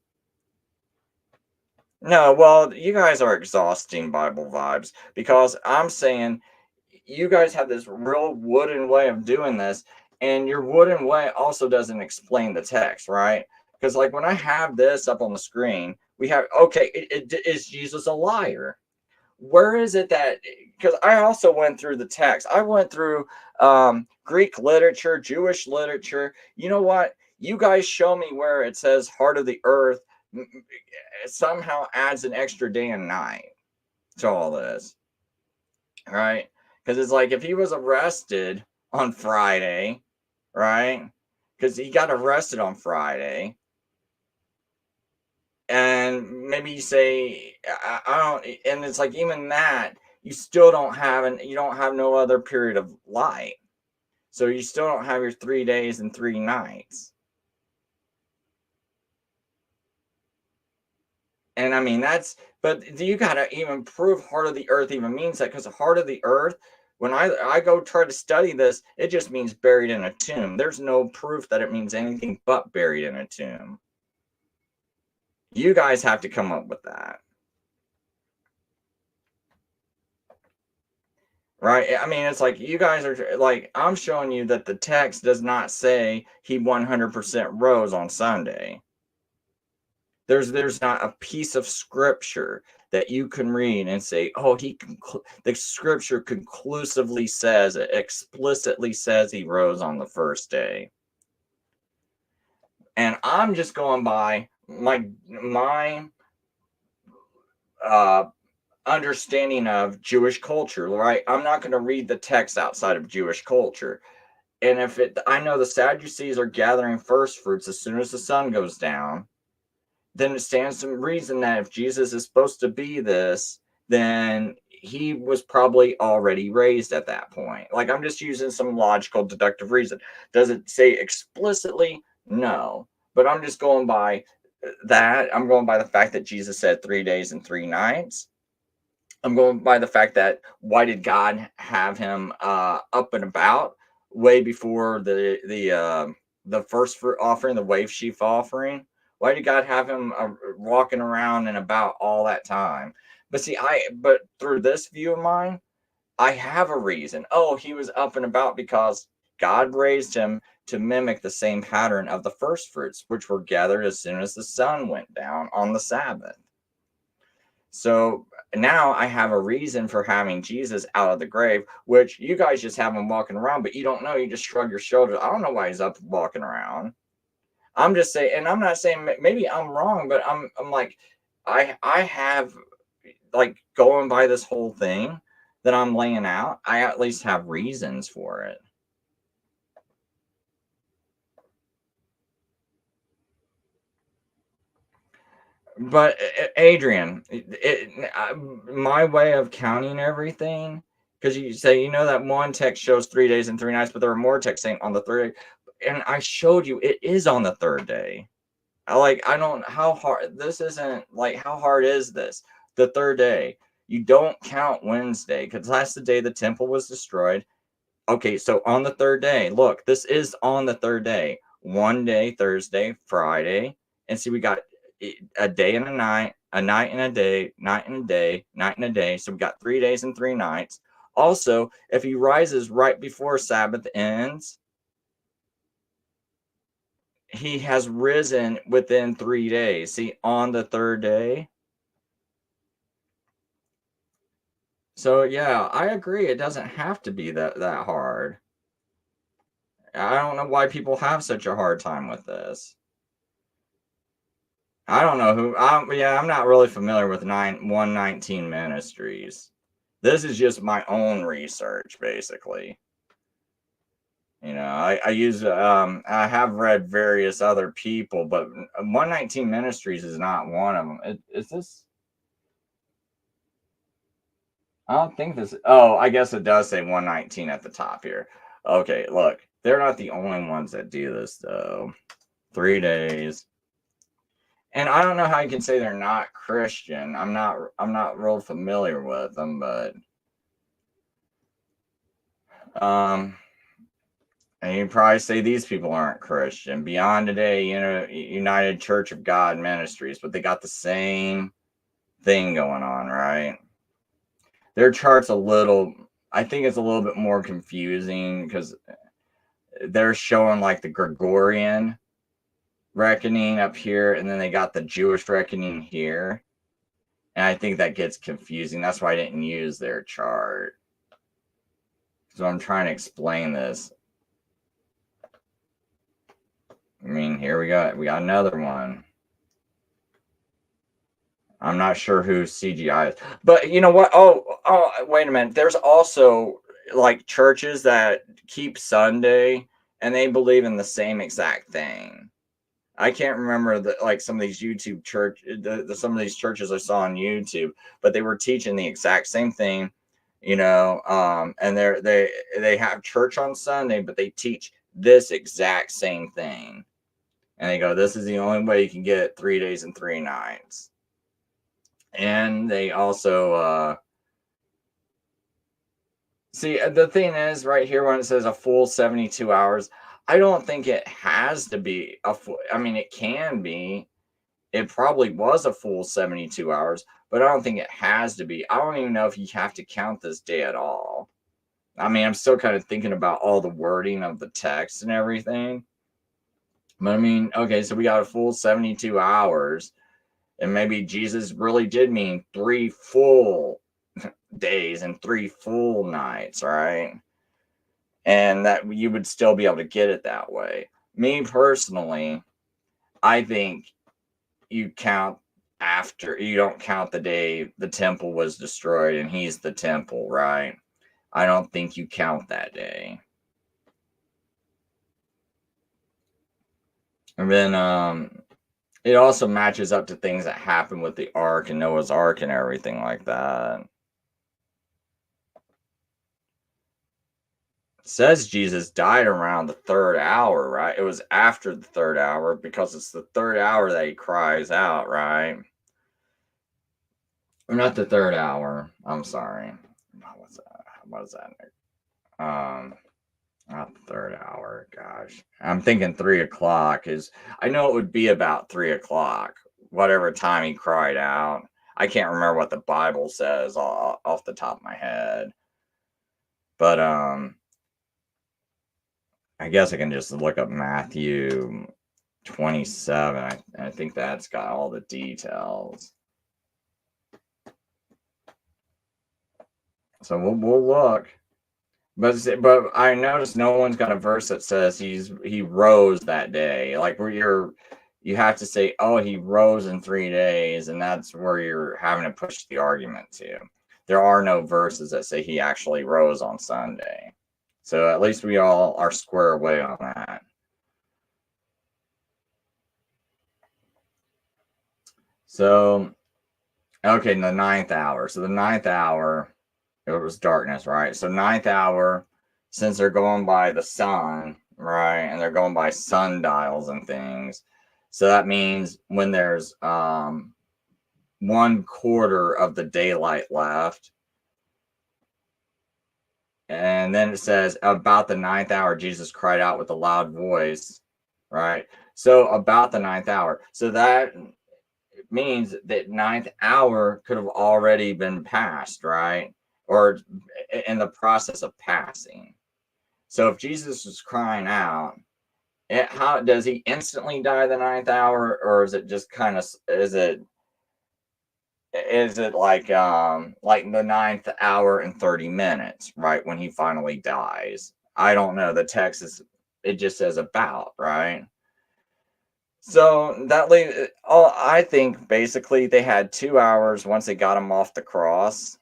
No, well, you guys are exhausting Bible vibes, because I'm saying you guys have this real wooden way of doing this, and your wooden way also doesn't explain the text, right? Because, like, when I have this up on the screen, we have, okay, is Jesus a liar? Where is it that, because I also went through the text. I went through Greek literature, Jewish literature. You know what? You guys show me where it says heart of the earth somehow adds an extra day and night to all this, right? Because it's like, if he was arrested on Friday, right? Because he got arrested on Friday, and maybe you say, I don't, and it's like, even that, you still don't have, you don't have no other period of light, so you still don't have your 3 days and 3 nights. And I mean, but you gotta even prove heart of the earth even means that, because the heart of the earth, when I go try to study this, it just means buried in a tomb. There's no proof that it means anything but buried in a tomb. You guys have to come up with that. Right? I mean, it's like, you guys are like, I'm showing you that the text does not say he 100% rose on Sunday. There's not a piece of scripture that you can read and say, oh, the scripture conclusively says, explicitly says he rose on the first day. And I'm just going by my understanding of Jewish culture, right? I'm not going to read the text outside of Jewish culture. And I know the Sadducees are gathering first fruits as soon as the sun goes down. then it stands to reason that if Jesus is supposed to be this, then he was probably already raised at that point. Like, I'm just using some logical deductive reason. Does it say explicitly? No. But I'm just going by that. I'm going by the fact that Jesus said 3 days and 3 nights. I'm going by the fact that why did God have him up and about way before the first fruit offering, the wave sheaf offering? Why did God have him walking around and about all that time? But see, but through this view of mine, I have a reason. Oh, he was up and about because God raised him to mimic the same pattern of the first fruits, which were gathered as soon as the sun went down on the Sabbath. So now I have a reason for having Jesus out of the grave, which you guys just have him walking around, but you don't know. You just shrug your shoulders. I don't know why he's up walking around. I'm just saying, and I'm not saying maybe I'm wrong, but I'm like, I have like going by this whole thing that I'm laying out. I at least have reasons for it. But Adrian, my way of counting everything, because you say, you know, that one text shows 3 days and 3 nights, but there are more texts saying on the third day. And I showed you it is on the third day. I don't, how hard, this isn't like, how hard is this? The third day. You don't count Wednesday because that's the day the temple was destroyed. Okay, so on the third day, look, this is on the third day. One day, Thursday, Friday. And see, we got a day and a night and a day, night and a day, night and a day. So we got 3 days and 3 nights. Also, if he rises right before Sabbath ends, he has risen within 3 days. See, on the third day. So yeah, I agree. It doesn't have to be that hard. I don't know why people have such a hard time with this. I don't know who. I'm not really familiar with 119 Ministries. This is just my own research, basically. You know, I use I have read various other people, but 119 Ministries is not one of them. Is this? I don't think this. Oh, I guess it does say 119 at the top here. Okay, look, they're not the only ones that do this though. 3 days. And I don't know how you can say they're not Christian. I'm not real familiar with them, but and you probably say these people aren't Christian. Beyond Today, you know, United Church of God Ministries, but they got the same thing going on, right? Their chart's I think it's a little bit more confusing because they're showing like the Gregorian reckoning up here, and then they got the Jewish reckoning here. And I think that gets confusing. That's why I didn't use their chart. So I'm trying to explain this. I mean, here we got another one. I'm not sure who CGI is. But you know what? Oh, wait a minute. There's also like churches that keep Sunday and they believe in the same exact thing. I can't remember some of these YouTube some of these churches I saw on YouTube, but they were teaching the exact same thing, you know, and they have church on Sunday, but they teach this exact same thing. And they go, this is the only way you can get 3 days and 3 nights. And they also see, the thing is right here when it says a full 72 hours, I don't think it has to be a full. I mean, it can be. It probably was a full 72 hours, but I don't think it has to be. I don't even know if you have to count this day at all. I mean, I'm still kind of thinking about all the wording of the text and everything. But I mean, okay, so we got a full 72 hours, and maybe Jesus really did mean 3 full days and 3 full nights, right? And that you would still be able to get it that way. Me personally, I think you count after, you don't count the day the temple was destroyed and he's the temple, right? I don't think you count that day. And then it also matches up to things that happened with the ark and Noah's Ark and everything like that. It says Jesus died around the 3rd hour, right? It was after the 3rd hour because it's the 3rd hour that he cries out, right? Or not the 3rd hour. I'm sorry. What's that? What is that? Not the 3rd hour. Gosh, I'm thinking 3 o'clock is. I know it would be about 3 o'clock, whatever time he cried out. I can't remember what the Bible says off the top of my head, but I guess I can just look up Matthew 27. I think that's got all the details. So we'll look. But I noticed no one's got a verse that says he rose that day. Like where you have to say, oh, he rose in 3 days, and that's where you're having to push the argument to. There are no verses that say he actually rose on Sunday. So at least we all are square away on that. So, okay, in the 9th hour. So the 9th hour, it was darkness, right? So 9th hour, since they're going by the sun, right? And they're going by sundials and things. So that means when there's 1/4 of the daylight left. And then it says, about the 9th hour, Jesus cried out with a loud voice, right? So about the 9th hour. So that means that 9th hour could have already been passed, right? Or in the process of passing. So if Jesus was crying out, how does he instantly die the 9th hour, or is it just kind of is it like the 9th hour and 30 minutes, right, when he finally dies? I don't know. The text it just says about, right? So that leaves. I think basically they had 2 hours once they got him off the cross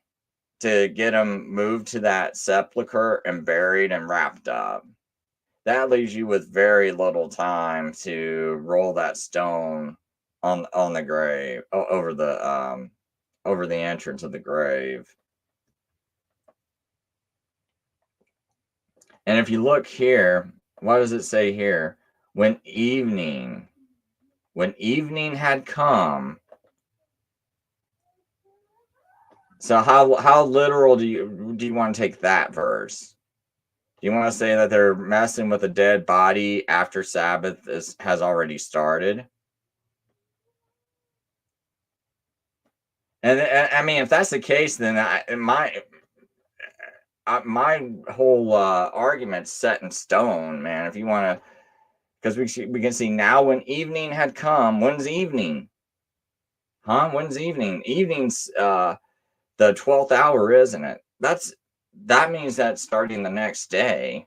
to get him moved to that sepulcher and buried and wrapped up. That leaves you with very little time to roll that stone on the grave, over the entrance of the grave. And if you look here, what does it say here? When evening had come. So how literal do you want to take that verse? Do you want to say that they're messing with a dead body after Sabbath has already started? And I mean, if that's the case, then my whole argument's set in stone, man. If you want to, because we can see now when evening had come. When's evening? Huh? When's evening? Evening's the 12th hour, isn't it? That means that's starting the next day.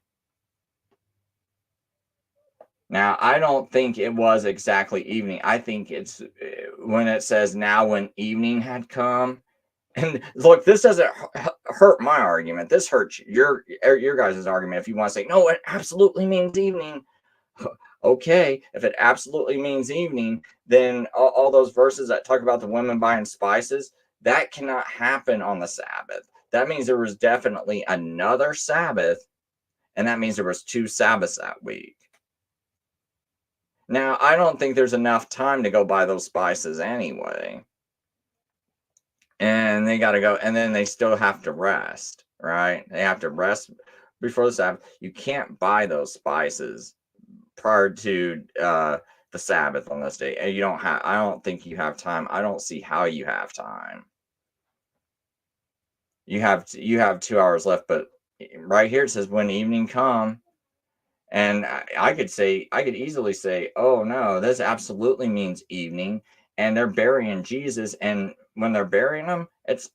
Now, I don't think it was exactly evening. I think it's when it says now when evening had come. And look, this doesn't hurt my argument. This hurts your guys' argument. If you want to say, no, it absolutely means evening. Okay, if it absolutely means evening, then all those verses that talk about the women buying spices, that cannot happen on the Sabbath. That means there was definitely another Sabbath, and that means there was 2 Sabbaths that week. Now, I don't think there's enough time to go buy those spices anyway. And they got to go, and then they still have to rest, right? They have to rest before the Sabbath. You can't buy those spices prior to the Sabbath on this day. And you don't have, I don't think you have time. I don't see how you have time. You have 2 hours left, but right here it says when evening come. And I could easily say, oh no, this absolutely means evening, and they're burying Jesus, and when they're burying him, it's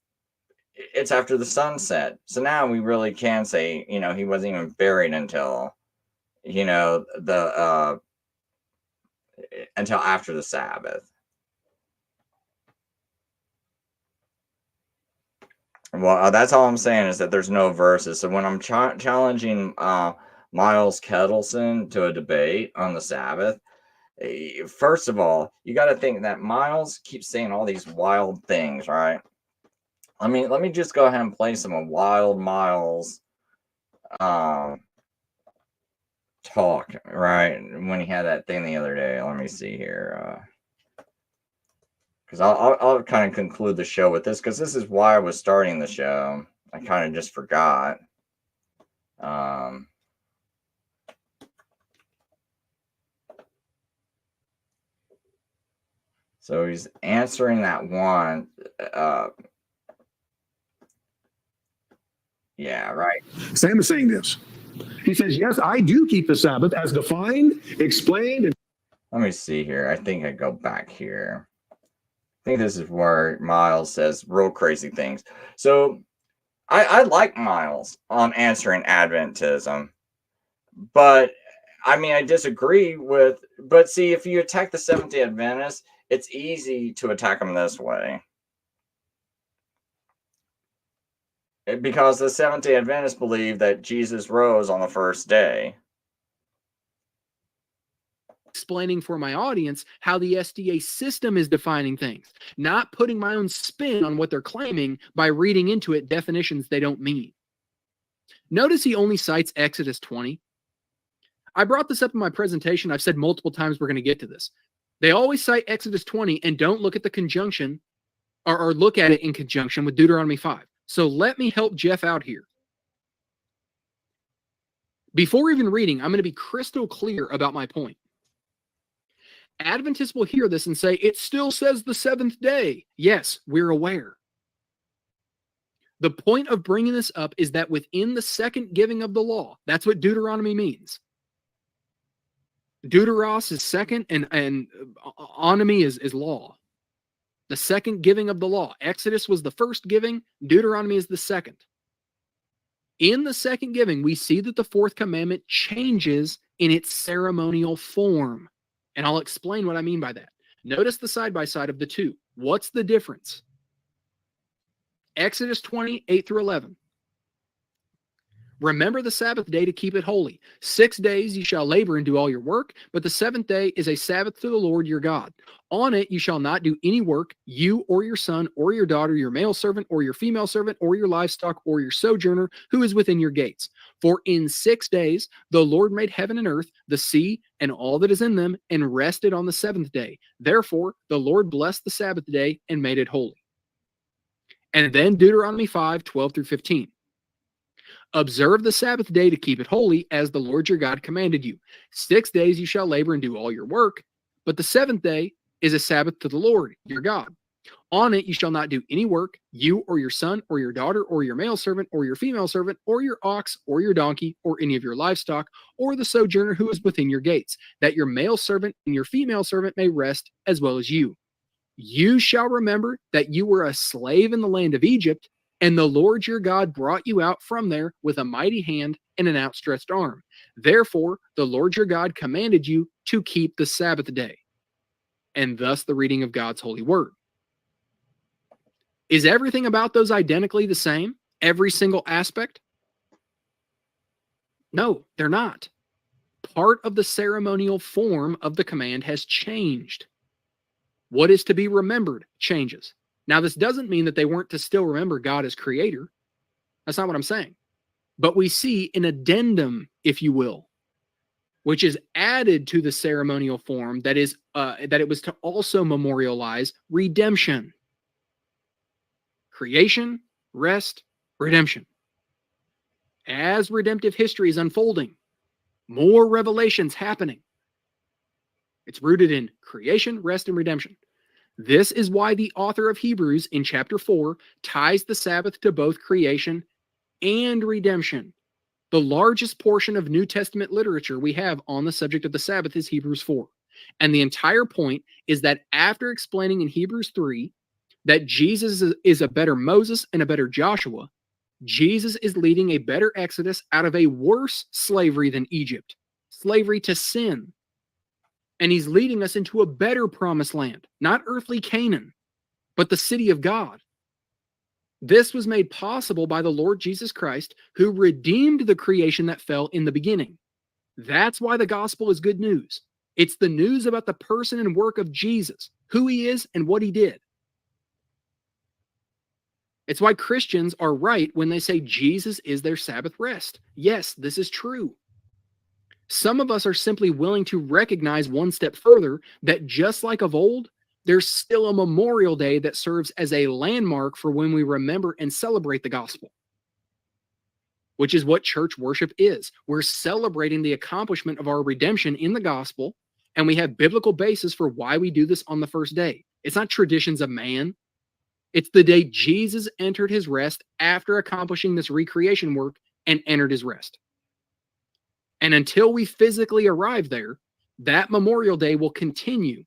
after the sunset. So now we really can say, he wasn't even buried until, until after the Sabbath. Well, that's all I'm saying is that there's no verses. So when I'm challenging Miles Kettleson to a debate on the Sabbath, First of all, you got to think that Miles keeps saying all these wild things, right? Let me just go ahead and play some of Wild Miles talk, right? When he had that thing the other day. Let me see here. Because I'll kind of conclude the show with this, because this is why I was starting the show. I kind of just forgot. So he's answering that one. Yeah, right. Sam is saying this. He says, yes, I do keep the Sabbath as defined, explained. And let me see here. I think I go back here. I think this is where Miles says real crazy things. So I like Miles on answering Adventism, but I mean, I disagree with, but see, if you attack the Seventh-day Adventists, it's easy to attack them this way. Because the Seventh-day Adventists believe that Jesus rose on the first day. Explaining for my audience how the SDA system is defining things, not putting my own spin on what they're claiming by reading into it definitions they don't mean. Notice he only cites Exodus 20. I brought this up in my presentation. I've said multiple times we're going to get to this. They always cite Exodus 20 and don't look at the conjunction or look at it in conjunction with Deuteronomy 5. So let me help Jeff out here. Before even reading, I'm going to be crystal clear about my point. Adventists will hear this and say, it still says the seventh day. Yes, we're aware. The point of bringing this up is that within the second giving of the law, that's what Deuteronomy means. Deuteros is second, and onomy is law. The second giving of the law. Exodus was the first giving. Deuteronomy is the second. In the second giving, we see that the fourth commandment changes in its ceremonial form. And I'll explain what I mean by that. Notice the side-by-side of the two. What's the difference? Exodus 20, 8 through 11. Remember the Sabbath day to keep it holy. 6 days you shall labor and do all your work, but the seventh day is a Sabbath to the Lord your God. On it you shall not do any work, you or your son or your daughter, your male servant or your female servant or your livestock or your sojourner who is within your gates. For in 6 days the Lord made heaven and earth, the sea, and all that is in them, and rested on the seventh day. Therefore the Lord blessed the Sabbath day and made it holy. And then Deuteronomy 5, 12 through 15. Observe the Sabbath day to keep it holy, as the Lord your God commanded you. 6 days you shall labor and do all your work, but the seventh day is a Sabbath to the Lord your God. On it you shall not do any work, you or your son or your daughter or your male servant or your female servant or your ox or your donkey or any of your livestock or the sojourner who is within your gates, that your male servant and your female servant may rest as well as you. You shall remember that you were a slave in the land of Egypt, and the Lord your God brought you out from there with a mighty hand and an outstretched arm. Therefore, the Lord your God commanded you to keep the Sabbath day. And thus the reading of God's holy word. Is everything about those identically the same? Every single aspect? No, they're not. Part of the ceremonial form of the command has changed. What is to be remembered changes. Now, this doesn't mean that they weren't to still remember God as creator. That's not what I'm saying. But we see an addendum, if you will, which is added to the ceremonial form that it was to also memorialize redemption. Creation, rest, redemption. As redemptive history is unfolding, more revelations happening. It's rooted in creation, rest, and redemption. This is why the author of Hebrews in chapter 4 ties the Sabbath to both creation and redemption. The largest portion of New Testament literature we have on the subject of the Sabbath is Hebrews 4. And the entire point is that after explaining in Hebrews 3 that Jesus is a better Moses and a better Joshua, Jesus is leading a better Exodus out of a worse slavery than Egypt, slavery to sin. And he's leading us into a better promised land, not earthly Canaan, but the city of God. This was made possible by the Lord Jesus Christ, who redeemed the creation that fell in the beginning. That's why the gospel is good news. It's the news about the person and work of Jesus, who he is and what he did. It's why Christians are right when they say Jesus is their Sabbath rest. Yes, this is true. Some of us are simply willing to recognize one step further that just like of old, there's still a Memorial Day that serves as a landmark for when we remember and celebrate the gospel, which is what church worship is. We're celebrating the accomplishment of our redemption in the gospel, and we have biblical basis for why we do this on the first day. It's not traditions of man. It's the day Jesus entered his rest after accomplishing this recreation work and entered his rest. And until we physically arrive there, that Memorial Day will continue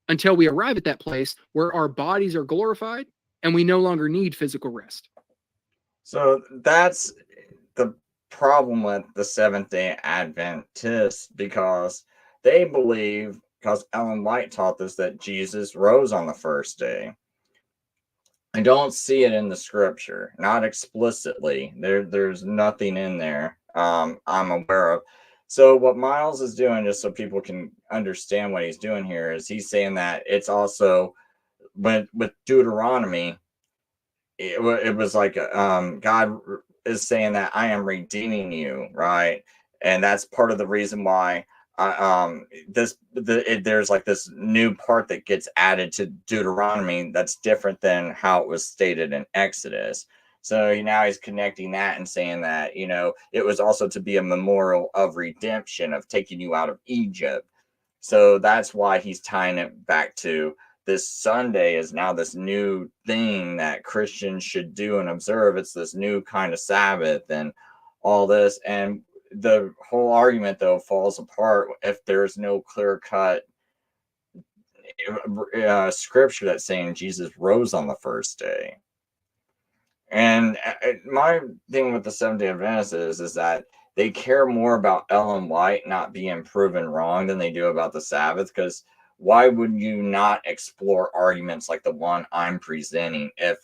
until we arrive at that place where our bodies are glorified and we no longer need physical rest. So that's the problem with the Seventh-day Adventists, because they believe, because Ellen White taught us, that Jesus rose on the first day. I don't see it in the scripture, not explicitly. There's nothing in there I'm aware of. So what Miles is doing, just so people can understand what he's doing here, is he's saying that it's also with Deuteronomy, it was like God is saying that I am redeeming you, right? And that's part of the reason why there's like this new part that gets added to Deuteronomy that's different than how it was stated in Exodus. So now he's connecting that and saying that, it was also to be a memorial of redemption, of taking you out of Egypt. So that's why he's tying it back to this Sunday is now this new thing that Christians should do and observe. It's this new kind of Sabbath and all this. And the whole argument, though, falls apart if there's no clear-cut scripture that's saying Jesus rose on the first day. And my thing with the Seventh-day Adventists is that they care more about Ellen White not being proven wrong than they do about the Sabbath, because why would you not explore arguments like the one I'm presenting if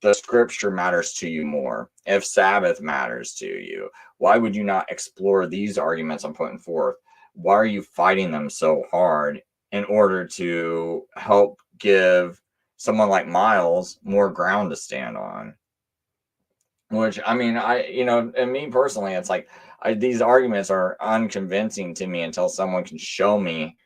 the scripture matters to you more, if Sabbath matters to you? Why would you not explore these arguments I'm putting forth? Why are you fighting them so hard in order to help give someone like Miles more ground to stand on? Which, I mean, and me personally, it's like these arguments are unconvincing to me until someone can show me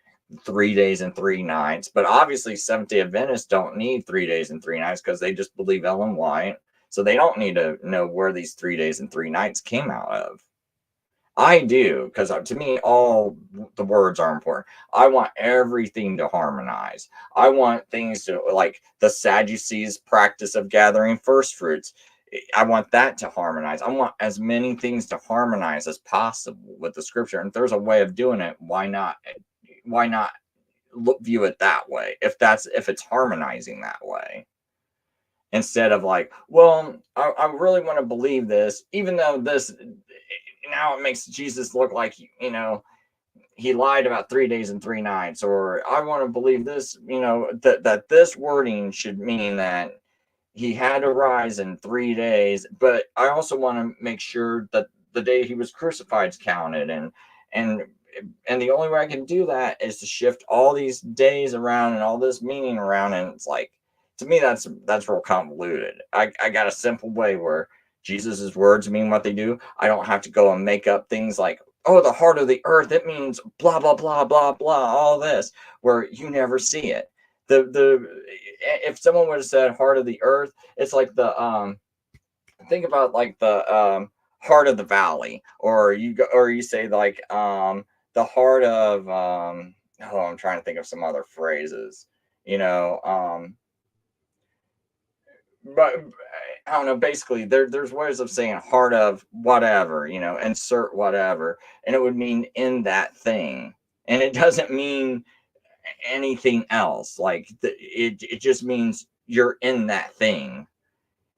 3 days and 3 nights. But obviously Seventh-day Adventists don't need 3 days and 3 nights because they just believe Ellen White. So they don't need to know where these 3 days and 3 nights came out of. I do, because to me, all the words are important. I want everything to harmonize. I want things to, like the Sadducees' practice of gathering first fruits, I want that to harmonize. I want as many things to harmonize as possible with the scripture. And if there's a way of doing it, why not view it that way? If it's harmonizing that way, instead of like, well, I really want to believe this, even though this now it makes Jesus look like, he lied about 3 days and 3 nights, or I want to believe this, that this wording should mean that he had to rise in 3 days, but I also want to make sure that the day he was crucified is counted, and the only way I can do that is to shift all these days around and all this meaning around, and it's like, to me, that's real convoluted. I got a simple way where Jesus's words mean what they do. I don't have to go and make up things like, oh, the heart of the earth, it means blah blah blah blah blah, all this, where you never see it. If someone would have said heart of the earth, it's like think about like the heart of the valley, or you say like the heart of I'm trying to think of some other phrases, but I don't know, basically there's ways of saying heart of whatever, insert whatever, and it would mean in that thing, and it doesn't mean anything else. Like it just means you're in that thing,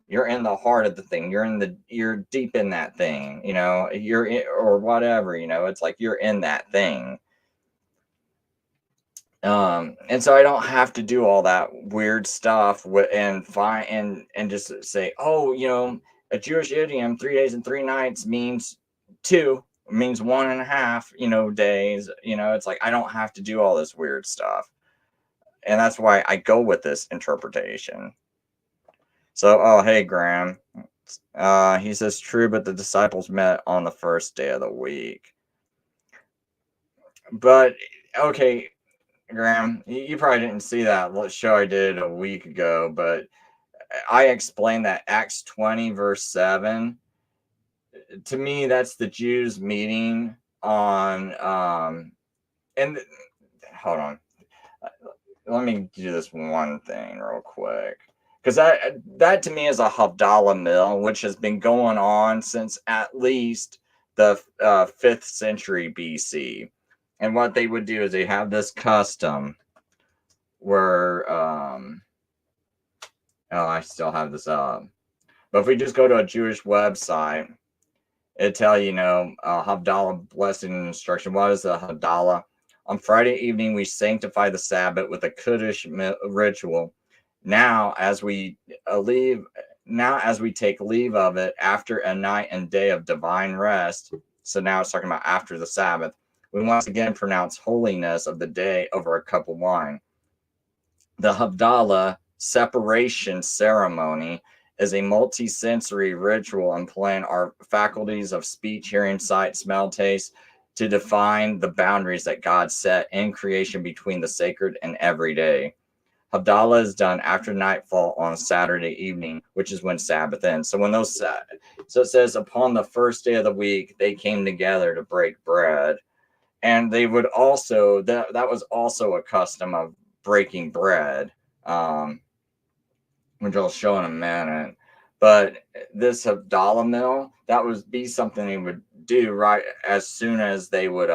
you're in the heart of the thing, you're deep in that thing, you're in, or whatever, it's like you're in that thing. And so I don't have to do all that weird stuff and just say, oh, a Jewish idiom, 3 days and 3 nights means 2, means 1.5, days. It's like I don't have to do all this weird stuff. And that's why I go with this interpretation. So, oh, hey, Graham. He says, true, but the disciples met on the first day of the week. But, okay, Graham, you probably didn't see that show I did a week ago, but I explained that Acts 20, verse 7. To me, that's the Jews meeting on, and hold on. Let me do this one thing real quick. Because that to me is a Havdalah meal, which has been going on since at least the 5th century BC. And what they would do is they have this custom where, I still have this up. But if we just go to a Jewish website, it'll tell you, Havdalah blessing and instruction. What is the Havdalah? On Friday evening, we sanctify the Sabbath with a Kiddush ritual. Now, as we take leave of it after a night and day of divine rest, so now it's talking about after the Sabbath, we once again pronounce holiness of the day over a cup of wine. The Havdalah separation ceremony is a multi-sensory ritual employing our faculties of speech, hearing, sight, smell, taste to define the boundaries that God set in creation between the sacred and everyday. Havdalah is done after nightfall on Saturday evening, which is when Sabbath ends. So so it says, upon the first day of the week, they came together to break bread. And they would also, that was also a custom of breaking bread, which I'll show in a minute. But this Havdalah meal, that would be something they would do right as soon as they would,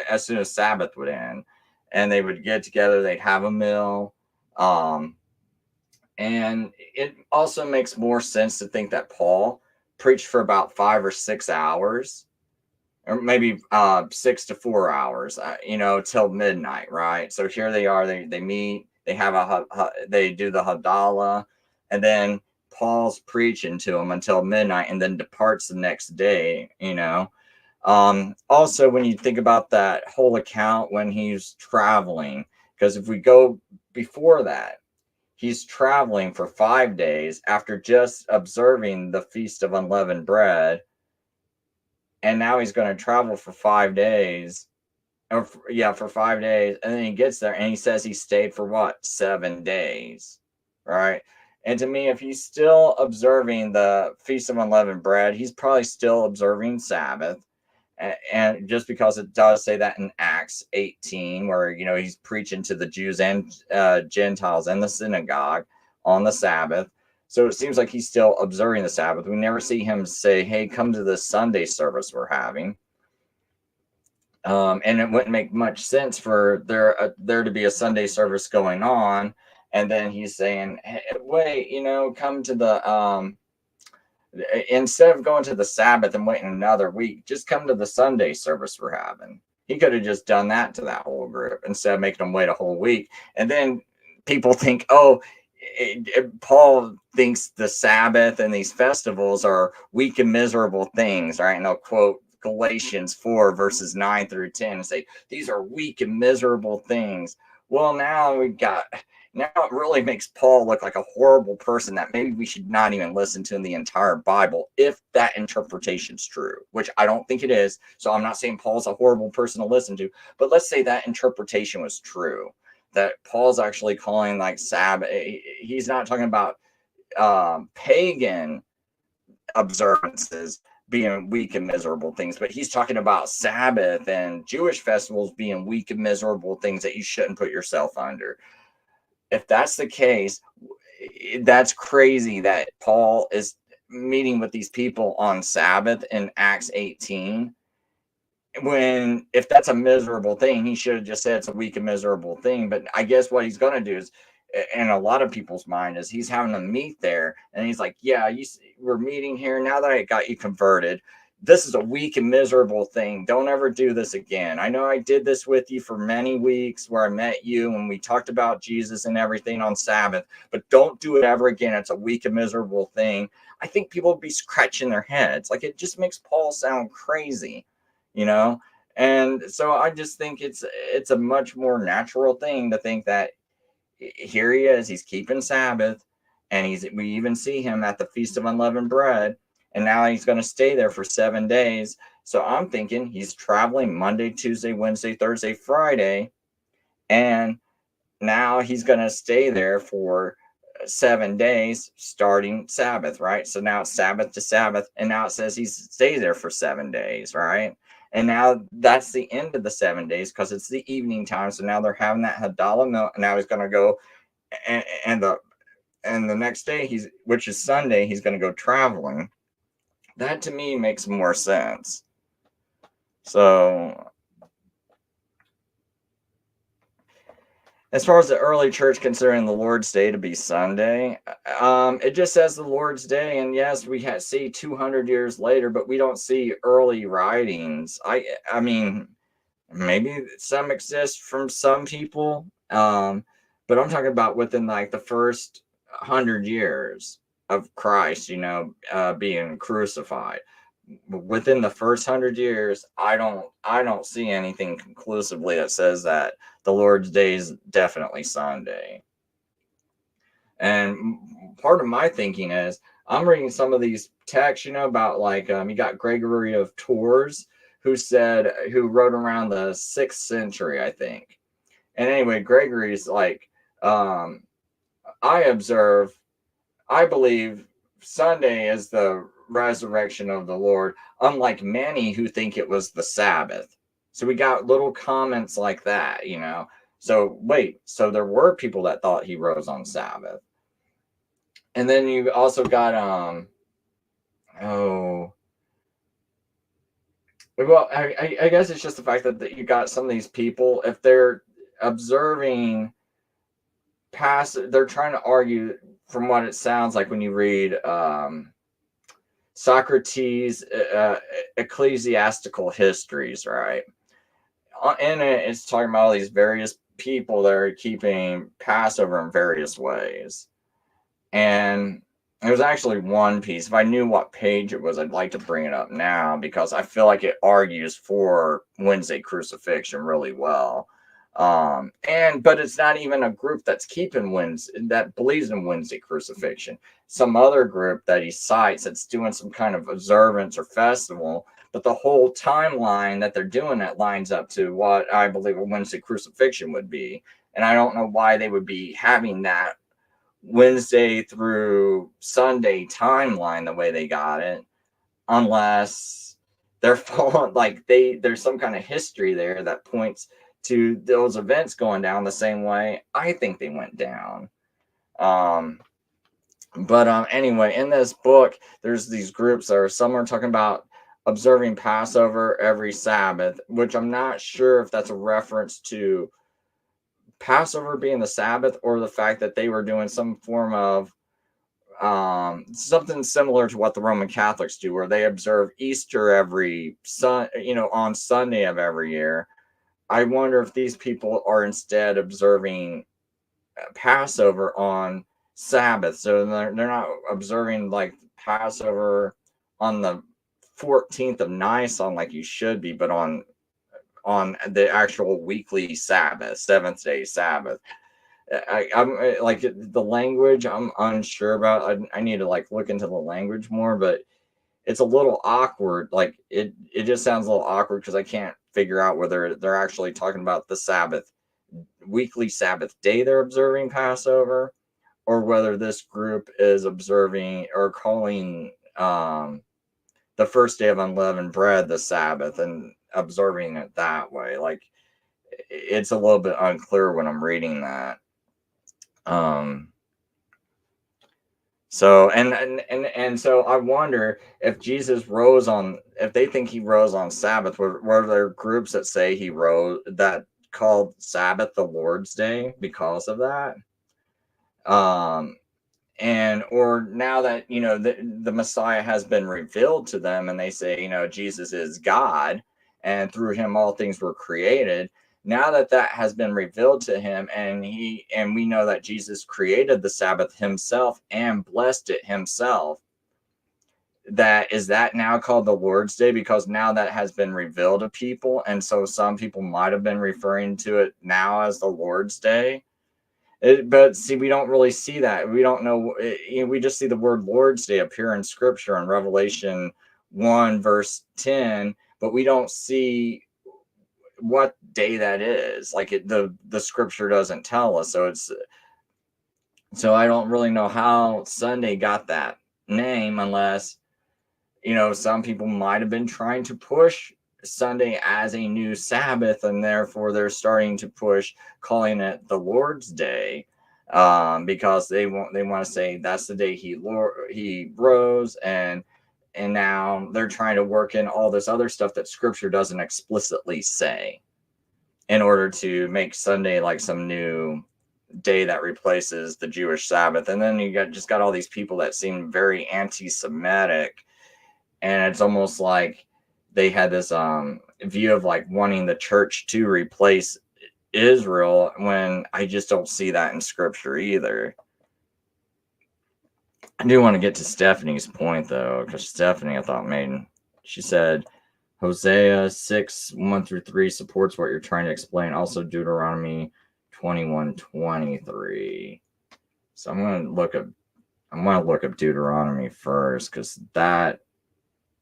as soon as Sabbath would end. And they would get together, they'd have a meal. And it also makes more sense to think that Paul preached for about 5 or 6 hours, or maybe 6 to 4 hours, till midnight, right? So here they are, they meet, they have they do the Havdalah, and then Paul's preaching to them until midnight and then departs the next day, Also, when you think about that whole account when he's traveling, because if we go before that, he's traveling for 5 days after just observing the Feast of Unleavened Bread. And now he's going to travel for 5 days. For 5 days. And then he gets there and he says he stayed for what? 7 days, right? And to me, if he's still observing the Feast of Unleavened Bread, he's probably still observing Sabbath. And just because it does say that in Acts 18, where, he's preaching to the Jews and Gentiles in the synagogue on the Sabbath. So it seems like he's still observing the Sabbath. We never see him say, hey, come to this Sunday service we're having. And it wouldn't make much sense for there to be a Sunday service going on. And then he's saying, hey, wait, come to the, instead of going to the Sabbath and waiting another week, just come to the Sunday service we're having. He could have just done that to that whole group instead of making them wait a whole week. And then people think, Paul thinks the Sabbath and these festivals are weak and miserable things, right? And they'll quote Galatians 4 verses 9 through 10 and say, these are weak and miserable things. Well, now it really makes Paul look like a horrible person that maybe we should not even listen to in the entire Bible if that interpretation's true, which I don't think it is. So I'm not saying Paul's a horrible person to listen to, but let's say that interpretation was true, that Paul's actually calling like Sabbath. He's not talking about pagan observances being weak and miserable things, but he's talking about Sabbath and Jewish festivals being weak and miserable things that you shouldn't put yourself under. If that's the case, that's crazy that Paul is meeting with these people on Sabbath in Acts 18. If that's a miserable thing, he should have just said it's a weak and miserable thing. But I guess what he's going to do is, in a lot of people's mind, is he's having them meet there. And he's like, yeah, we're meeting here. Now that I got you converted, this is a weak and miserable thing. Don't ever do this again. I know I did this with you for many weeks where I met you and we talked about Jesus and everything on Sabbath, but don't do it ever again. It's a weak and miserable thing. I think people would be scratching their heads. Like, it just makes Paul sound crazy, you know? And so I just think it's a much more natural thing to think that here he is, he's keeping Sabbath, and we even see him at the Feast of Unleavened Bread, and now he's going to stay there for 7 days. So I'm thinking he's traveling Monday, Tuesday, Wednesday, Thursday, Friday, and now he's going to stay there for 7 days starting Sabbath, right? So now it's Sabbath to Sabbath, and now it says he stays there for 7 days, right? And now that's the end of the 7 days because it's the evening time. So now they're having that Havdalah meal, and now he's going to go, and the next day, which is Sunday, he's going to go traveling. That to me makes more sense. So as far as the early church considering the Lord's Day to be Sunday, it just says the Lord's Day, and yes, we see 200 years later, but we don't see early writings. I mean, maybe some exist from some people, but I'm talking about within like the first 100 years of Christ, being crucified. Within the first 100 years, I don't see anything conclusively that says that the Lord's Day is definitely Sunday. And part of my thinking is I'm reading some of these texts, about like you got Gregory of Tours, who wrote around the 6th century, I think. And anyway, Gregory's like, I believe Sunday is the resurrection of the Lord, unlike many who think it was the Sabbath. So we got little comments like that, So wait, so there were people that thought he rose on Sabbath. And then you also got well, I guess it's just the fact that you got some of these people, if they're observing they're trying to argue, from what it sounds like when you read Socrates' ecclesiastical histories, right? In it, it's talking about all these various people that are keeping Passover in various ways. And there's actually one piece. If I knew what page it was, I'd like to bring it up now because I feel like it argues for Wednesday crucifixion really well. But it's not even a group that's keeping that believes in Wednesday crucifixion. Some other group that he cites that's doing some kind of observance or festival, but the whole timeline that they're doing it lines up to what I believe a Wednesday crucifixion would be. And I don't know why they would be having that Wednesday through Sunday timeline the way they got it, unless they're following, like there's some kind of history there that points to those events going down the same way I think they went down. Anyway, in this book, there's these groups some are talking about observing Passover every Sabbath, which I'm not sure if that's a reference to Passover being the Sabbath or the fact that they were doing some form of something similar to what the Roman Catholics do, where they observe Easter on Sunday of every year. I wonder if these people are instead observing Passover on Sabbath. So they're not observing like Passover on the 14th of Nisan like you should be, but on the actual weekly Sabbath, 7th day Sabbath. I'm like the language I'm unsure about. I need to like look into the language more, but it's a little awkward. Like it just sounds a little awkward because I can't figure out whether they're actually talking about the Sabbath, weekly Sabbath day they're observing Passover, or whether this group is observing or calling the first day of unleavened bread the Sabbath and observing it that way. Like it's a little bit unclear when I'm reading that. So so I wonder if if they think he rose on Sabbath, were there groups that say he rose, that called Sabbath the Lord's Day because of that? or now that, the Messiah has been revealed to them, and they say, Jesus is God, and through him all things were created. Now that has been revealed to him, and we know that Jesus created the Sabbath himself and blessed it himself, is that now called the Lord's Day? Because now that has been revealed to people, and so some people might have been referring to it now as the Lord's Day. But see, we don't really see that. We don't know. We just see the word Lord's Day appear in Scripture in Revelation 1 verse 10, but we don't see what day that is. Like the Scripture doesn't tell us. So I don't really know how Sunday got that name, unless some people might have been trying to push Sunday as a new Sabbath, and therefore they're starting to push calling it the Lord's Day, because they want to say that's the day he rose, and now they're trying to work in all this other stuff that Scripture doesn't explicitly say, in order to make Sunday like some new day that replaces the Jewish Sabbath. And then you got all these people that seem very anti-Semitic, and it's almost like they had this view of like wanting the church to replace Israel, when I just don't see that in Scripture either. I do want to get to Stephanie's point, though, because Stephanie, I thought, she said Hosea 6:1-3 supports what you're trying to explain. Also Deuteronomy 21:23. So I'm going to look up Deuteronomy first, because that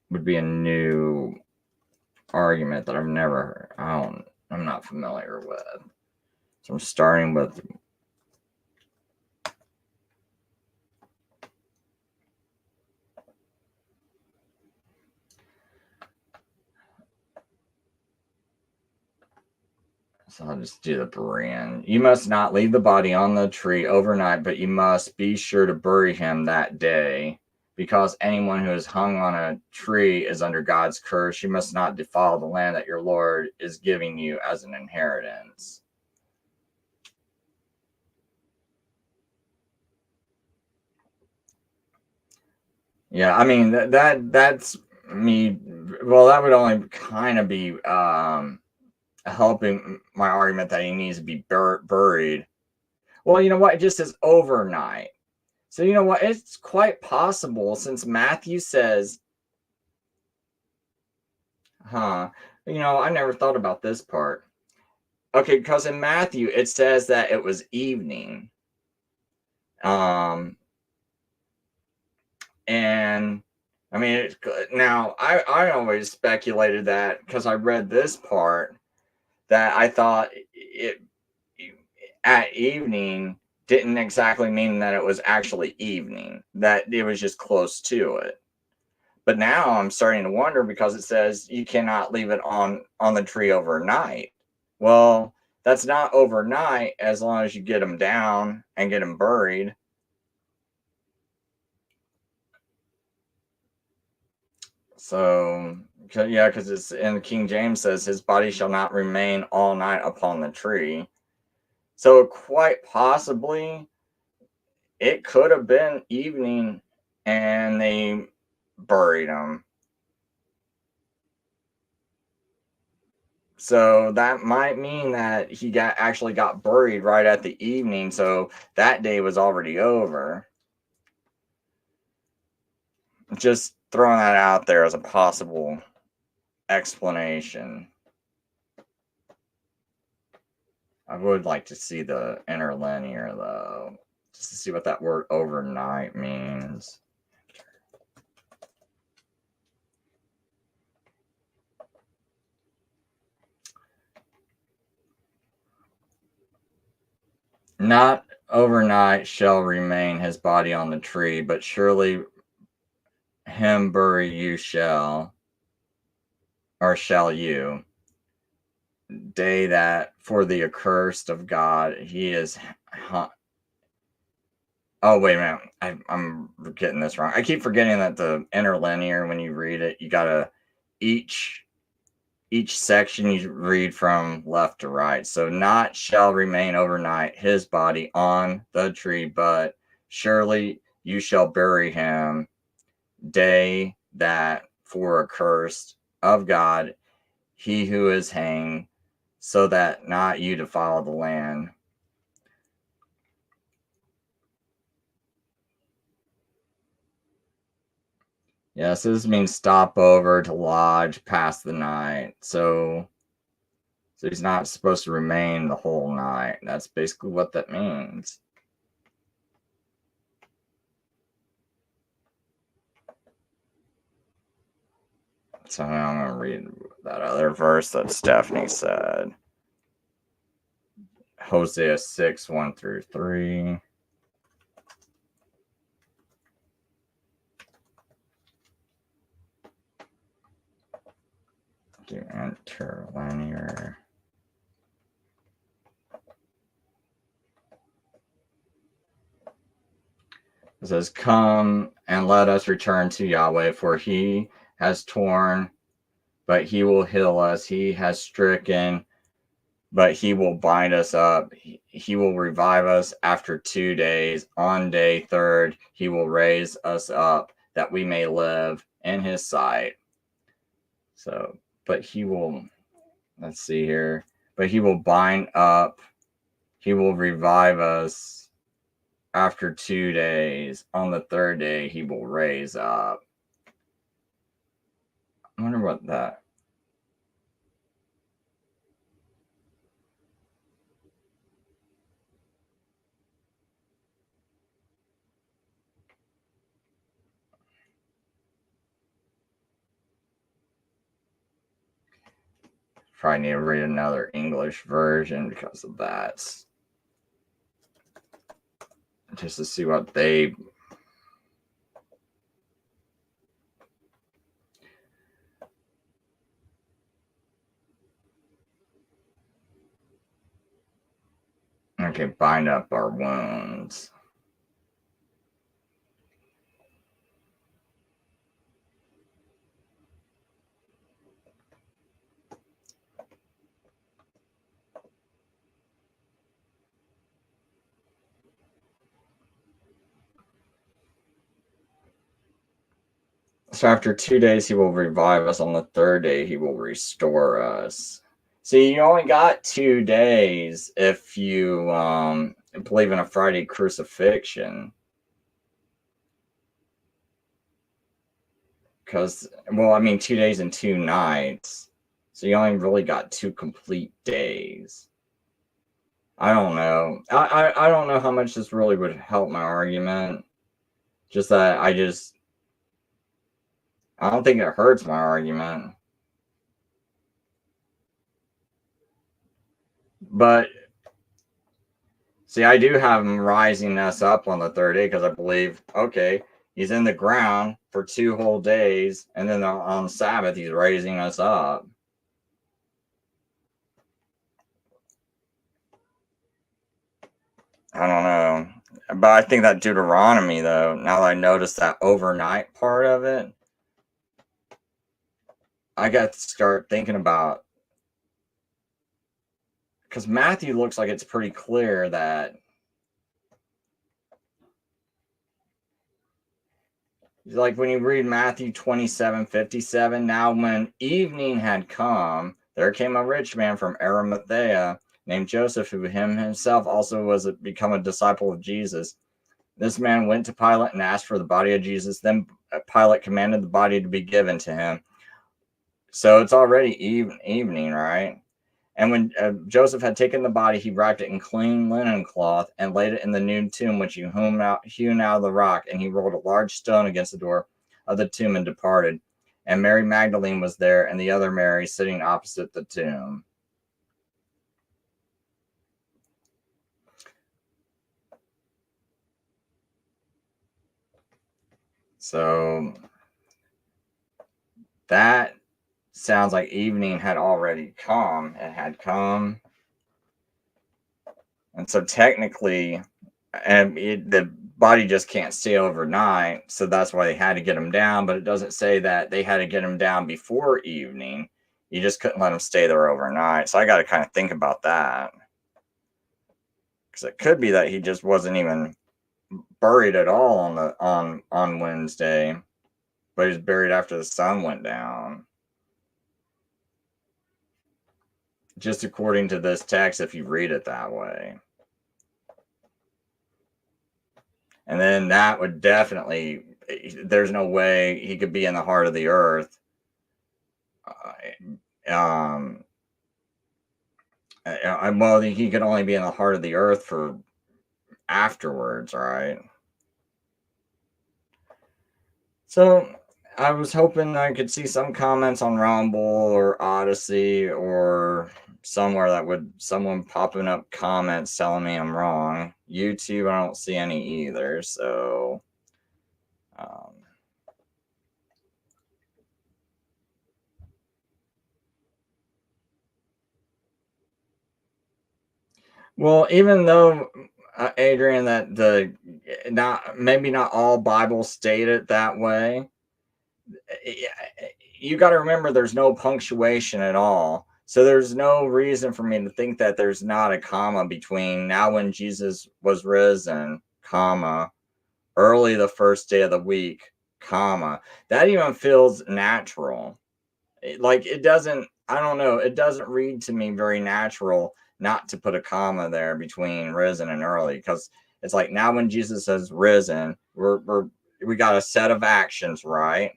would be a new argument that I've never heard. I'm not familiar with. So I'm starting with So I'll just do the Berean. You must not leave the body on the tree overnight, but you must be sure to bury him that day, because anyone who is hung on a tree is under God's curse. You must not defile the land that your Lord is giving you as an inheritance. Yeah, I mean, that's me. Well, that would only kind of be helping my argument that he needs to be buried. Well, you know what? It just says overnight. So you know what? It's quite possible, since Matthew says, I never thought about this part. Okay, because in Matthew, it says that it was evening. And I mean, now I always speculated that, because I read this part, that I thought it at evening didn't exactly mean that it was actually evening, that it was just close to it. But now I'm starting to wonder, because it says you cannot leave it on the tree overnight. Well, that's not overnight as long as you get them down and get them buried. So, yeah, because it's in King James says his body shall not remain all night upon the tree. So quite possibly it could have been evening and they buried him. So that might mean that he actually got buried right at the evening. So that day was already over. Just throwing that out there as a possible explanation. I would like to see the interlinear, though, just to see what that word overnight means. Not overnight shall remain his body on the tree, but surely him bury you shall, or shall you. Day that for the accursed of God he is. Oh, wait a minute. I'm getting this wrong. I keep forgetting that the interlinear, when you read it, you gotta each section you read from left to right. So not shall remain overnight his body on the tree, but surely you shall bury him, day that for accursed of God, he who is hanged, so that not you defile the land. Yes, this means stop over to lodge, pass the night. So he's not supposed to remain the whole night. That's basically what that means. So now I'm going to read that other verse that Stephanie said. Hosea 6, 1 through 3. Do interlinear. It says, come and let us return to Yahweh, for he has torn, but he will heal us. He has stricken, but he will bind us up. He will revive us after 2 days. On day third, he will raise us up, that we may live in his sight. So, but he will, let's see here, but he will bind up, he will revive us after 2 days. On the third day, he will raise up. I wonder what that. Probably need to read another English version because of that. Just to see what they. Okay, bind up our wounds. So after 2 days, he will revive us. On the third day, he will restore us. See, you only got 2 days if you believe in a Friday crucifixion. Because, well, I mean, 2 days and 2 nights. So you only really got 2 complete days. I don't know. I don't know how much this really would help my argument. Just that I don't think it hurts my argument. But see, I do have him rising us up on the third day because I believe, okay, he's in the ground for 2 whole days, and then on Sabbath, he's raising us up. I don't know. But I think that Deuteronomy, though, now that I noticed that overnight part of it, I got to start thinking about, because Matthew looks like it's pretty clear that like when you read Matthew 27:57, now when evening had come, there came a rich man from Arimathea named Joseph, who himself also was become a disciple of Jesus. This man went to Pilate and asked for the body of Jesus. Then Pilate commanded the body to be given to him. So it's already evening, right? And when Joseph had taken the body, he wrapped it in clean linen cloth and laid it in the new tomb, which he hewn out of the rock. And he rolled a large stone against the door of the tomb and departed. And Mary Magdalene was there, and the other Mary sitting opposite the tomb. So that sounds like evening had already come. It had come. And so technically, the body just can't stay overnight. So that's why they had to get him down. But it doesn't say that they had to get him down before evening. You just couldn't let him stay there overnight. So I got to kind of think about that. Because it could be that he just wasn't even buried at all on Wednesday, but he was buried after the sun went down. Just according to this text, if you read it that way. And then that would definitely, there's no way he could be in the heart of the earth. Well, he could only be in the heart of the earth for afterwards, right? So I was hoping I could see some comments on Rumble or Odyssey or somewhere that would someone popping up comments telling me I'm wrong. YouTube, I don't see any either. So well, even though Adrian, that maybe not all Bibles state it that way, you got to remember there's no punctuation at all. So there's no reason for me to think that there's not a comma between now when Jesus was risen, comma, early the first day of the week, comma. That even feels natural. It doesn't, I don't know, it doesn't read to me very natural not to put a comma there between risen and early, because it's like now when Jesus has risen, we got a set of actions, right?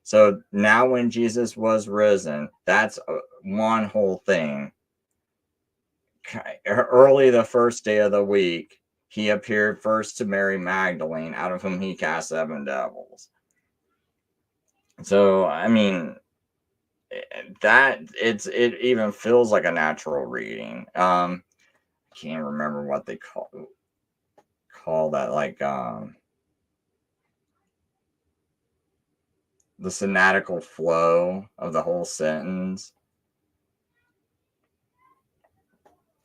So now when Jesus was risen, that's one whole thing. Early the first day of the week, he appeared first to Mary Magdalene, out of whom he cast 7 devils. So, I mean, that it even feels like a natural reading. I can't remember what they call that, like the synadical flow of the whole sentence.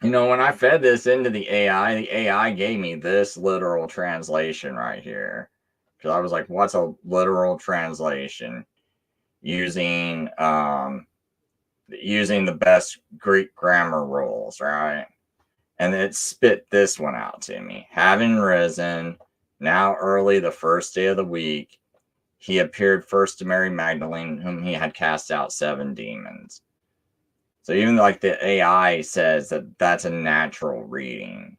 You know, when I fed this into the AI gave me this literal translation right here. Because I was like, what's a literal translation? Using the best Greek grammar rules, right? And it spit this one out to me. Having risen, now early the first day of the week, he appeared first to Mary Magdalene, whom he had cast out 7 demons. So even like the AI says that that's a natural reading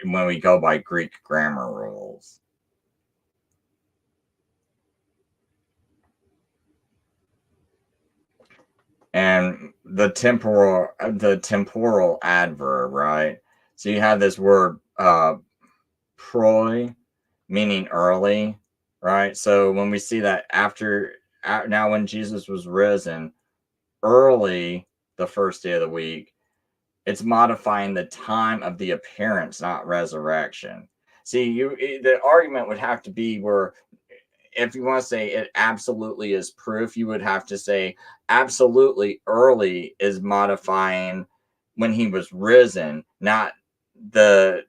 when we go by Greek grammar rules. And the temporal adverb, right? So you have this word proi, meaning early, right? So when we see that now when Jesus was risen, early the first day of the week, it's modifying the time of the appearance, not resurrection. See, the argument would have to be where, if you want to say it absolutely is proof, you would have to say absolutely early is modifying when he was risen, not the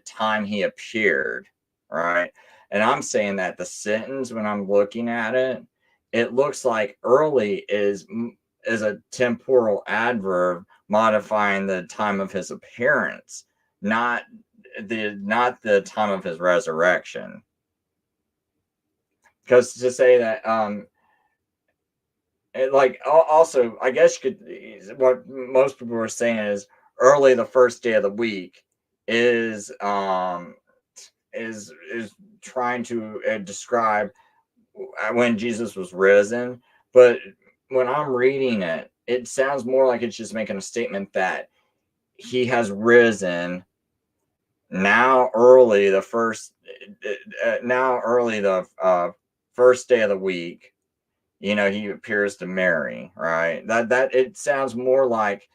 time he appeared, right? And I'm saying that the sentence, when I'm looking at it, it looks like early is a temporal adverb modifying the time of his appearance, not the time of his resurrection. Because to say that also, I guess you could, what most people are saying is early the first day of the week is trying to describe when Jesus was risen. But when I'm reading it, it sounds more like it's just making a statement that he has risen now early the first day of the week. You know, he appears to Mary, right? That it sounds more like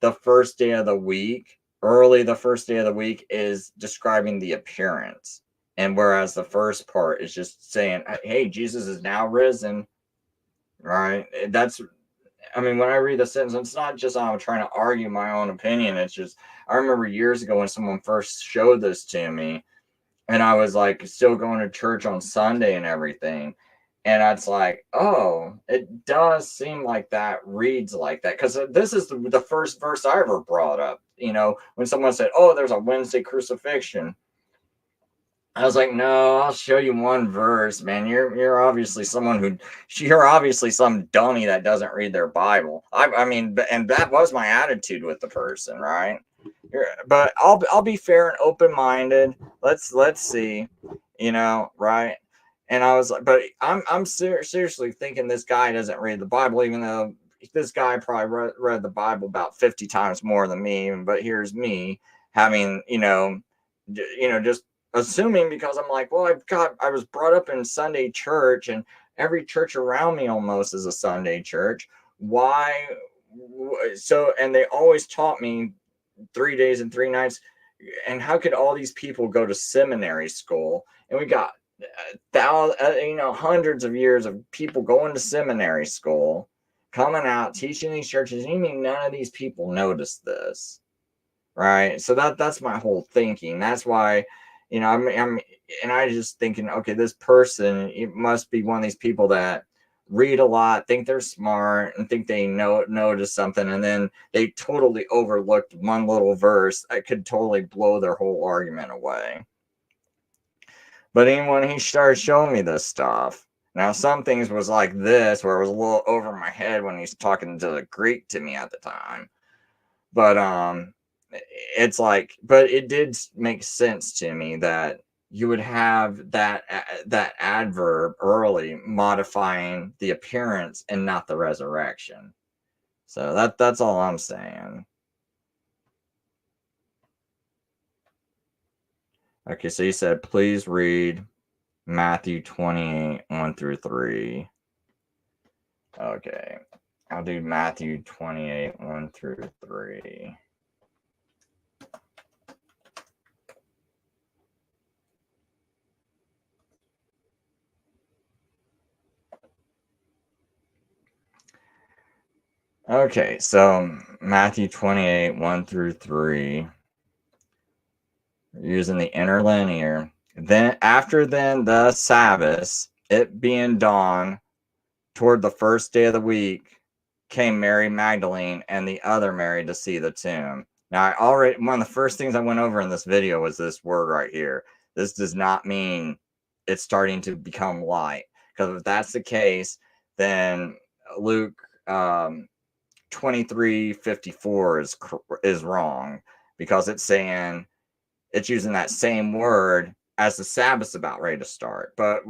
the first day of the week, early the first day of the week is describing the appearance. And whereas the first part is just saying, hey, Jesus is now risen, right? I mean, when I read the sentence, it's not just I'm trying to argue my own opinion. It's just, I remember years ago when someone first showed this to me, and I was like still going to church on Sunday and everything. And it's like, oh, it does seem like that reads like that. Because this is the first verse I ever brought up. You know, when someone said, oh, there's a Wednesday crucifixion. I was like, no, I'll show you one verse, man. You're obviously you're obviously some dummy that doesn't read their Bible. I mean, and that was my attitude with the person, right? But I'll be fair and open minded. Let's see, right? And I was like, but I'm seriously thinking this guy doesn't read the Bible, even though this guy probably read the Bible about 50 times more than me. But here's me having, just assuming, because I'm like, well, I was brought up in Sunday church, and every church around me almost is a Sunday church. Why? So, and they always taught me 3 days and 3 nights. And how could all these people go to seminary school? And we got hundreds of years of people going to seminary school, coming out, teaching these churches. And you mean none of these people notice this, right? So that's my whole thinking. That's why, and I just thinking, okay, this person, it must be one of these people that read a lot, think they're smart, and think they notice something, and then they totally overlooked one little verse that could totally blow their whole argument away. But then when he started showing me this stuff, now some things was like this, where it was a little over my head when he's talking to the Greek to me at the time. But it's like, but it did make sense to me that you would have that adverb early modifying the appearance and not the resurrection. So that's all I'm saying. Okay, so you said, please read Matthew 28, 1 through 3. Okay, I'll do Matthew 28, 1 through 3. Okay, so Matthew 28, 1 through 3. Using the interlinear. Then after the Sabbath, it being dawn, toward the first day of the week, came Mary Magdalene and the other Mary to see the tomb. Now, one of the first things I went over in this video was this word right here. This does not mean it's starting to become light, because if that's the case, then Luke 23:54 is wrong, because it's saying, it's using that same word as the Sabbath's about ready to start, but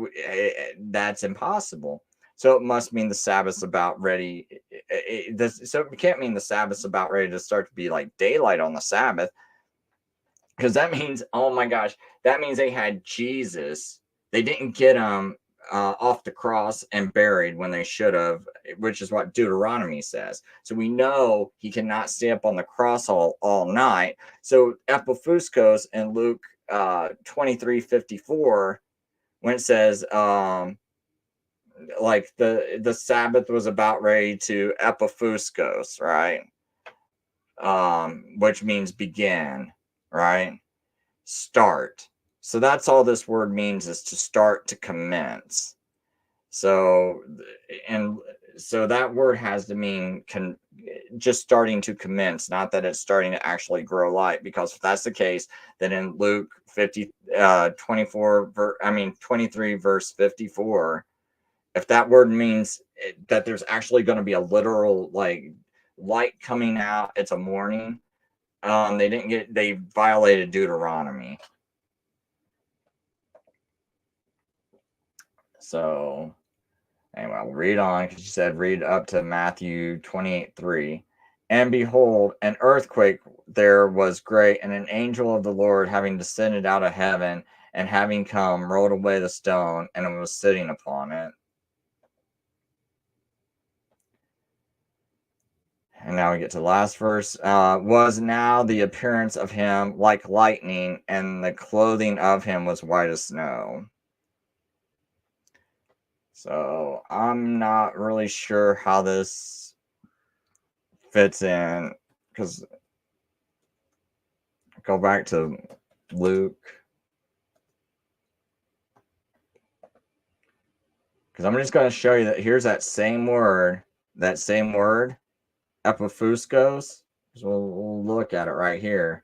that's impossible. So it must mean the Sabbath's about ready. So it can't mean the Sabbath's about ready to start to be like daylight on the Sabbath, because that means, oh my gosh, that means they had Jesus. They didn't get him off the cross and buried when they should have, which is what Deuteronomy says. So we know he cannot stay up on the cross all night. So Epiphuskos in Luke 23:54, when it says like the Sabbath was about ready to Epiphuskos, right? Which means begin, right? Start. So that's all this word means, is to start, to commence. So, and so that word has to mean just starting to commence, not that it's starting to actually grow light. Because if that's the case, then in Luke 23 verse 54, if that word means that there's actually going to be a literal like light coming out, it's a morning. They violated Deuteronomy. So anyway, I'll read on, because you said read up to Matthew 28:3. And behold, an earthquake there was great, and an angel of the Lord, having descended out of heaven, and having come, rolled away the stone, and was sitting upon it. And now we get to the last verse. Was now the appearance of him like lightning, and the clothing of him was white as snow. So I'm not really sure how this fits in, because go back to Luke, because I'm just going to show you that here's that same word, Epiphuskos. So we'll look at it right here.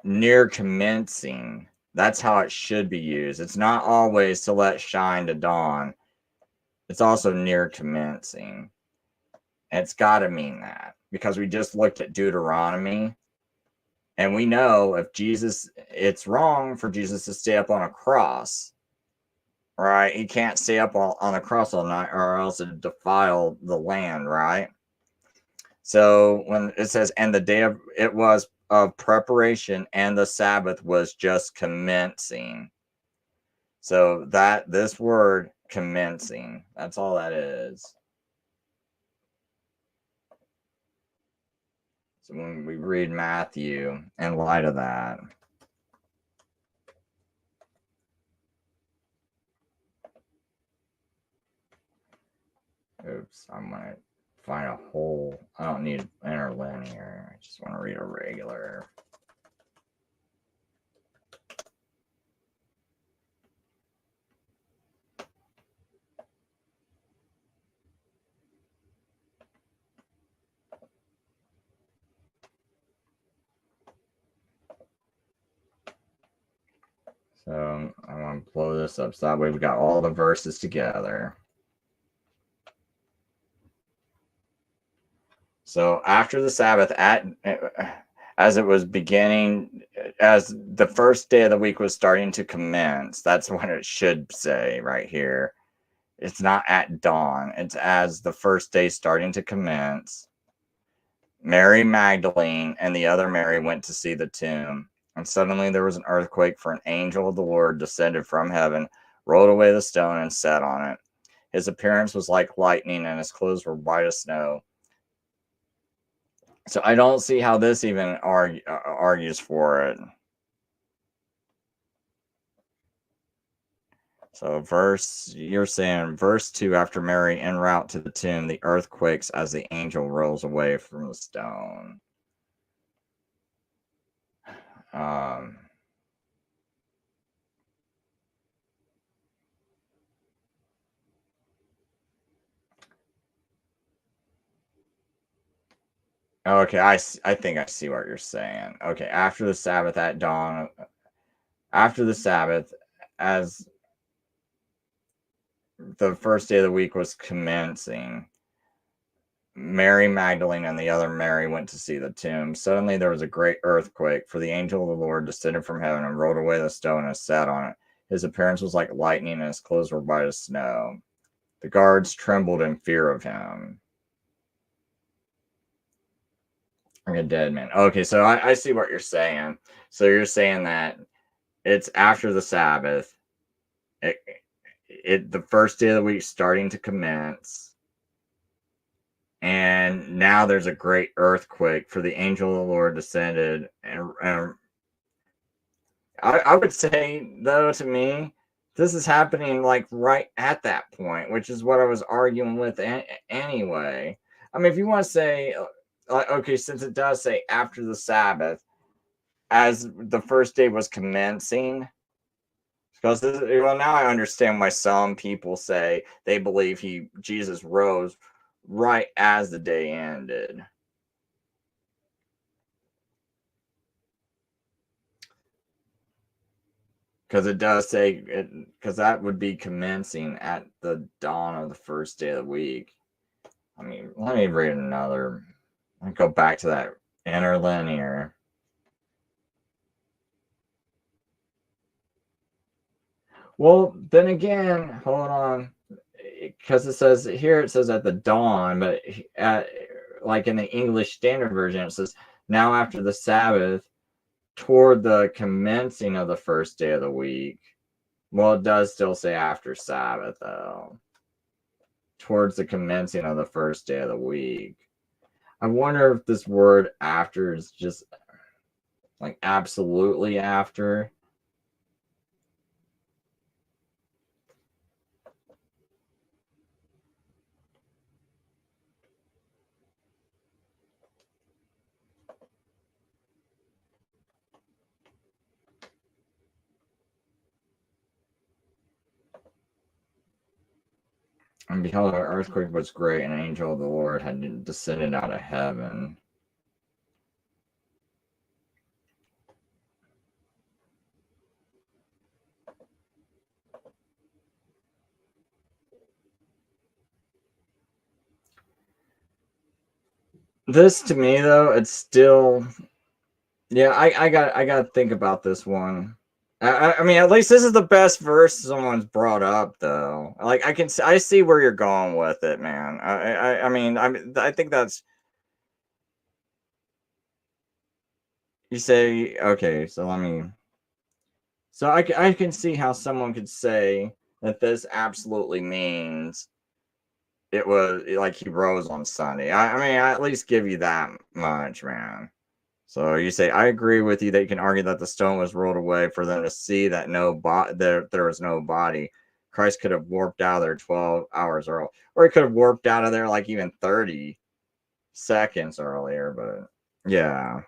near commencing. That's how it should be used. It's not always to let shine to dawn. It's also near commencing. And it's got to mean that, because we just looked at Deuteronomy, and we know if Jesus, it's wrong for Jesus to stay up on a cross, right? He can't stay up on a cross all night, or else it defile the land, right? So when it says, and the day of it was of preparation, and the Sabbath was just commencing. So that this word commencing, that's all that is. So when we read Matthew in light of that, oops, I'm gonna find a whole, I don't need interlinear, I just want to read a regular. So I'm going to blow this up so that way we got all the verses together. So after the Sabbath, as it was beginning, as the first day of the week was starting to commence, that's what it should say right here. It's not at dawn. It's as the first day starting to commence. Mary Magdalene and the other Mary went to see the tomb. And suddenly there was an earthquake, for an angel of the Lord descended from heaven, rolled away the stone, and sat on it. His appearance was like lightning, and his clothes were white as snow. So I don't see how this even argues for it. So you're saying verse 2, after Mary en route to the tomb, the earth quakes as the angel rolls away from the stone. Okay, I think I see what you're saying. Okay, after the Sabbath at dawn, after the Sabbath, as the first day of the week was commencing, Mary Magdalene and the other Mary went to see the tomb. Suddenly there was a great earthquake, for the angel of the Lord descended from heaven and rolled away the stone and sat on it. His appearance was like lightning, and his clothes were white as snow. The guards trembled in fear of him. Like a dead man. Okay, so I see what you're saying. So you're saying that it's after the Sabbath, the first day of the week starting to commence, and now there's a great earthquake, for the angel of the Lord descended, and I would say, though, to me, this is happening like right at that point, which is what I was arguing with anyway. I mean, if you want to say, okay, since it does say after the Sabbath, as the first day was commencing, because well, now I understand why some people say they believe Jesus rose right as the day ended. Because it does say, because that would be commencing at the dawn of the first day of the week. I mean, let me read another. I'll go back to that interlinear. Well, then again, hold on. Because it says at the dawn, but like in the English Standard Version, it says, now after the Sabbath, toward the commencing of the first day of the week. Well, it does still say after Sabbath, though. Towards the commencing of the first day of the week. I wonder if this word after is just like absolutely after. And behold, the earthquake was great, and an angel of the Lord had descended out of heaven. This to me though, it's still, yeah. I got to think about this one. I mean, at least this is the best verse someone's brought up, though. Like I see where you're going with it, man. I think that's, you say, okay. So let me. So I can see how someone could say that this absolutely means it was like he rose on Sunday. I mean, I at least give you that much, man. So you say, I agree with you that you can argue that the stone was rolled away for them to see that there was no body. Christ could have warped out of there 12 hours early, or he could have warped out of there like even 30 seconds earlier. But yeah,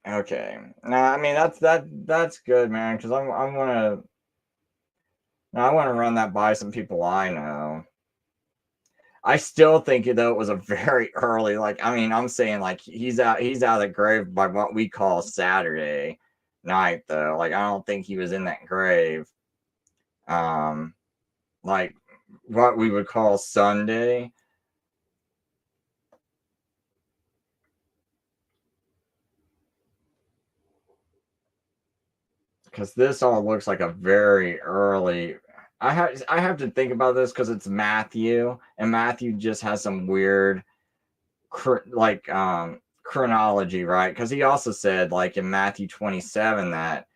okay. Now, I mean, that's good, man. Because I want to run that by some people I know. I still think though it was a very early, like, I mean, I'm saying like he's out of the grave by what we call Saturday night though. Like I don't think he was in that grave. Um like what we would call Sunday. Because this all looks like a very early. I have to think about this because it's Matthew, and Matthew just has some weird chronology, right? Because he also said like in Matthew 27 that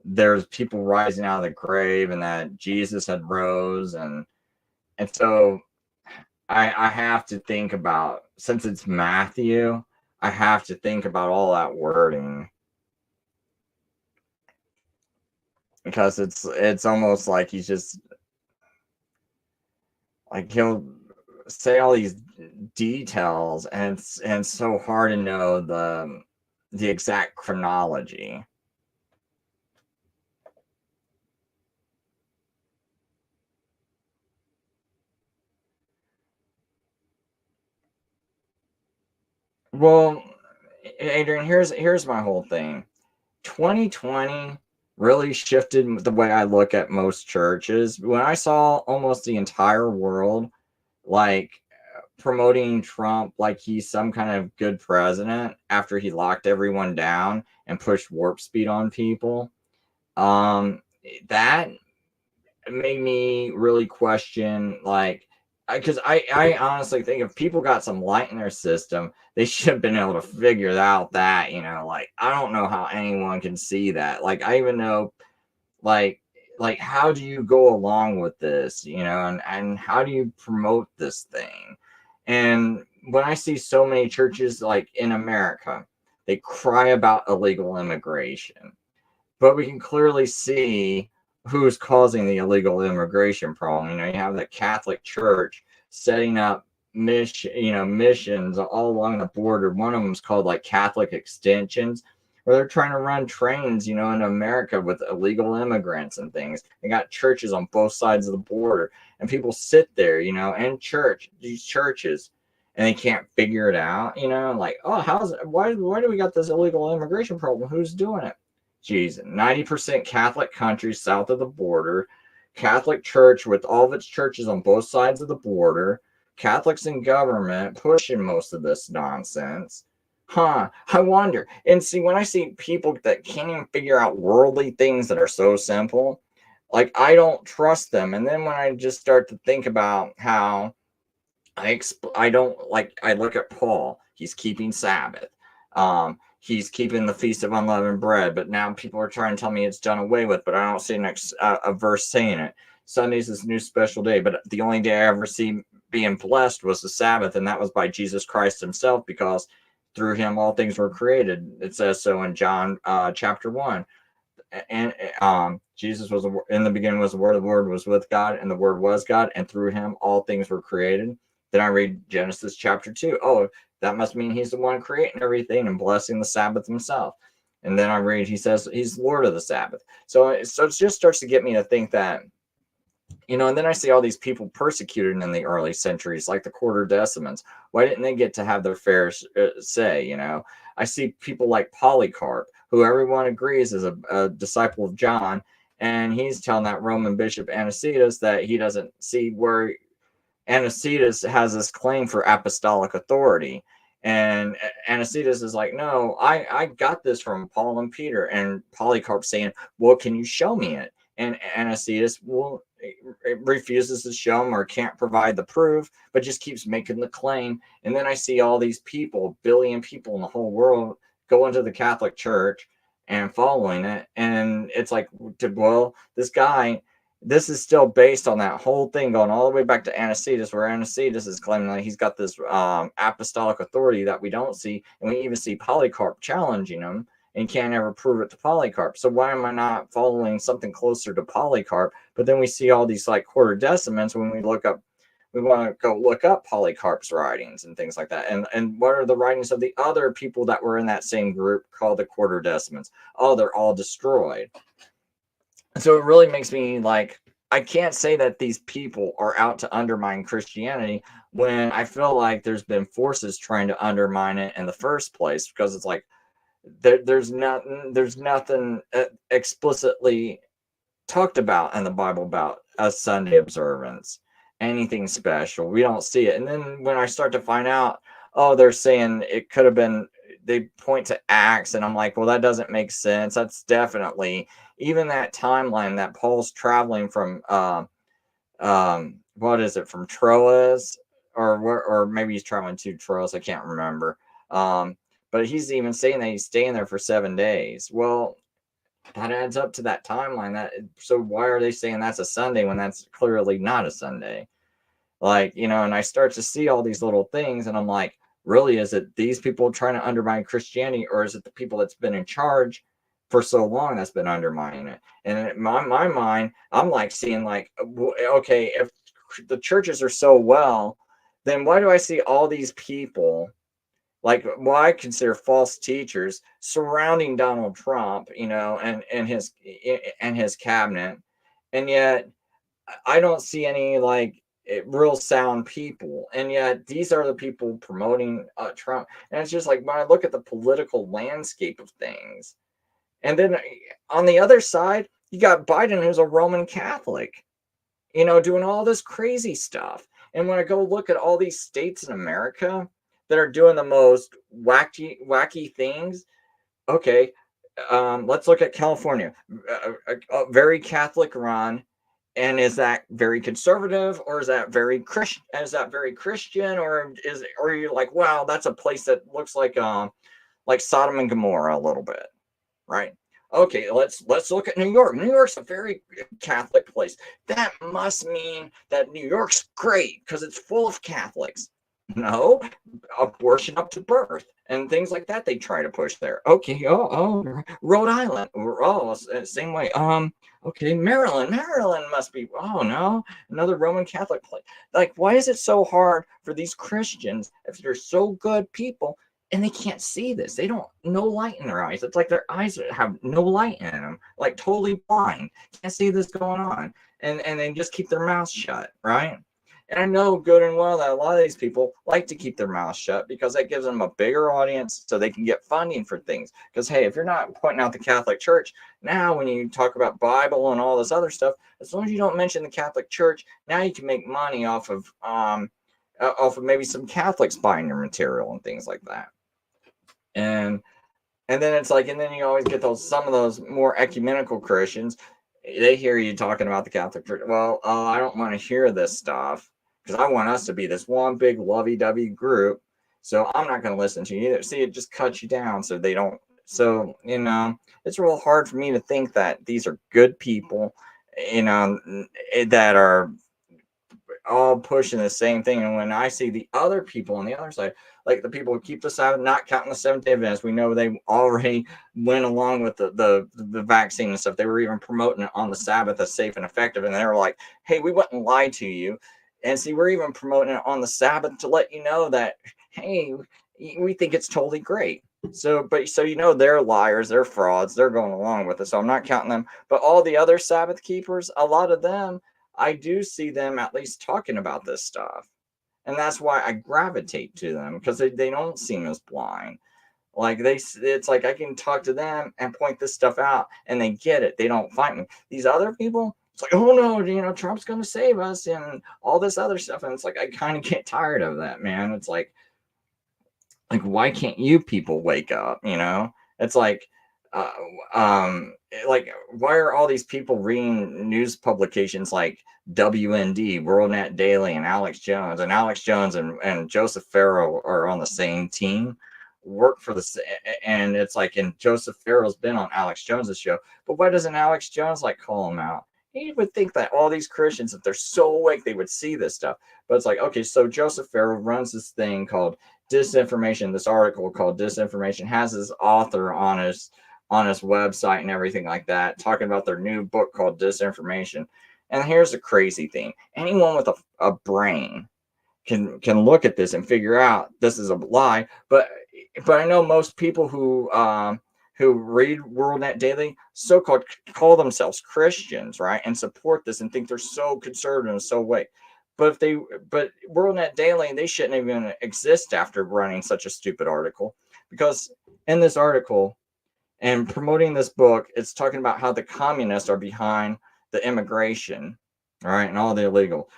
there's people rising out of the grave and that Jesus had rose, and so I have to think about, since it's Matthew, I have to think about all that wording because it's almost like he's just like he'll say all these details and it's so hard to know the exact chronology. Well, Adrian, here's my whole thing. 2020 really shifted the way I look at most churches. When I saw almost the entire world like promoting Trump like he's some kind of good president after he locked everyone down and pushed warp speed on people, that made me really question, like, because I honestly think if people got some light in their system, they should have been able to figure out that, like, I don't know how anyone can see that. Like, I even know, like, how do you go along with this, and how do you promote this thing? And when I see so many churches, like in America, they cry about illegal immigration, but we can clearly see who's causing the illegal immigration problem. You have the Catholic Church setting up missions all along the border. One of them is called like Catholic Extensions, where they're trying to run trains, in America with illegal immigrants and things. They got churches on both sides of the border, and people sit there, in these churches, and they can't figure it out, like, oh, why do we got this illegal immigration problem? Who's doing it? Geez, 90% Catholic country south of the border, Catholic Church with all of its churches on both sides of the border, Catholics in government pushing most of this nonsense. I wonder. And see, when I see people that can't even figure out worldly things that are so simple, like, I don't trust them. And then when I just start to think about how I don't, like, I look at Paul, he's keeping Sabbath. He's keeping the Feast of Unleavened Bread, but now people are trying to tell me it's done away with, but I don't see a verse saying it. Sunday's this new special day, but the only day I ever see being blessed was the Sabbath, and that was by Jesus Christ himself, because through him all things were created. It says so in John chapter 1. And Jesus was in the beginning was the Word was with God, and the Word was God, and through him all things were created. Then I read Genesis chapter 2. Oh, that must mean he's the one creating everything and blessing the Sabbath himself. And then I read, he says he's Lord of the Sabbath. So it just starts to get me to think that, and then I see all these people persecuted in the early centuries, like the Quarter-decimans. Why didn't they get to have their fair say? I see people like Polycarp, who everyone agrees is a disciple of John, and he's telling that Roman bishop Anastasis that he doesn't see where Anastasis has this claim for apostolic authority. And Anastasis is like, no, I got this from Paul and Peter. And Polycarp saying, well, can you show me it? And Anastasis refuses to show him or can't provide the proof, but just keeps making the claim. And then I see all these people, billion people in the whole world, go into the Catholic Church and following it. And it's like, well, this guy, this is still based on that whole thing going all the way back to Anastasis, where Anastasis is claiming that he's got this apostolic authority that we don't see. And we even see Polycarp challenging him and can't ever prove it to Polycarp. So why am I not following something closer to Polycarp? But then we see all these like quarter-deciments when we look up, we want to go look up Polycarp's writings and things like that. And what are the writings of the other people that were in that same group called the quarter-deciments? Oh, they're all destroyed. So it really makes me like, I can't say that these people are out to undermine Christianity when I feel like there's been forces trying to undermine it in the first place, because it's like there's nothing explicitly talked about in the Bible about a Sunday observance, anything special. We don't see it. And then when I start to find out, oh, they're saying it could have been, they point to Acts, and I'm like, well, that doesn't make sense. That's definitely even that timeline that Paul's traveling from what is it, from Troas, or maybe he's traveling to Troas, I can't remember. But he's even saying that he's staying there for 7 days. Well, that adds up to that timeline. So why are they saying that's a Sunday when that's clearly not a Sunday? Like, you know, and I start to see all these little things, and I'm like, really, is it these people trying to undermine Christianity, or is it the people that's been in charge for so long that's been undermining it? And in my mind, I'm like seeing like, okay, if the churches are so well, then why do I see all these people, like what I consider false teachers, surrounding Donald Trump, you know, and his cabinet, and yet I don't see any like real sound people, and yet these are the people promoting Trump. And it's just like, when I look at the political landscape of things, and then on the other side, you got Biden, who's a Roman Catholic, you know, doing all this crazy stuff. And when I go look at all these states in America that are doing the most wacky things, okay, let's look at California, a very Catholic run. And is that very conservative, or is that very Christian? Or are you like, wow, that's a place that looks like Sodom and Gomorrah a little bit, right? Okay, let's look at New York. New York's a very Catholic place. That must mean that New York's great because it's full of Catholics. No, abortion up to birth and things like that they try to push there. Okay, Rhode Island, same way. Okay, Maryland must be, oh no, another Roman Catholic place. Like, why is it so hard for these Christians, if they're so good people, and they can't see this? They don't, no light in their eyes. It's like their eyes have no light in them, like totally blind, can't see this going on, and they just keep their mouths shut, right? And I know good and well that a lot of these people like to keep their mouths shut because that gives them a bigger audience so they can get funding for things. Because, hey, if you're not pointing out the Catholic Church, now when you talk about Bible and all this other stuff, as long as you don't mention the Catholic Church, now you can make money off of maybe some Catholics buying your material and things like that. And then it's like, and then you always get some of those more ecumenical Christians, they hear you talking about the Catholic Church. Well, I don't want to hear this stuff, because I want us to be this one big lovey-dovey group. So I'm not going to listen to you either. See, it just cuts you down so they don't. So, you know, it's real hard for me to think that these are good people, you know, that are all pushing the same thing. And when I see the other people on the other side, like the people who keep the Sabbath, not counting the Seventh-day Adventists, we know they already went along with the vaccine and stuff. They were even promoting it on the Sabbath as safe and effective. And they were like, hey, we wouldn't lie to you. And see, we're even promoting it on the Sabbath to let you know that, hey, we think it's totally great. So you know, they're liars, they're frauds, they're going along with it. So I'm not counting them. But all the other Sabbath keepers, a lot of them, I do see them at least talking about this stuff. And that's why I gravitate to them, because they don't seem as blind. Like it's like I can talk to them and point this stuff out and they get it. They don't fight me. These other people, it's like, oh no, Trump's going to save us and all this other stuff. And it's like, I kind of get tired of that, man. It's like, why can't you people wake up? It's like, uh, why are all these people reading news publications like WND, WorldNet Daily, and Alex Jones and Joseph Farrell are on the same team, work for and it's like, and Joseph Farrell's been on Alex Jones's show, but why doesn't Alex Jones call him out? You would think that all these Christians, if they're so awake, they would see this stuff. But it's like, okay, so Joseph Farrell runs this thing called Disinformation, this article called Disinformation, has his author on his website and everything like that, talking about their new book called Disinformation. And here's the crazy thing. Anyone with a brain can look at this and figure out this is a lie. But I know most people who read WorldNet Daily so-called call themselves Christians, right? And support this and think they're so conservative and so awake. But WorldNet Daily, they shouldn't even exist after running such a stupid article, because in this article and promoting this book, it's talking about how the communists are behind the immigration, right, and all the illegal.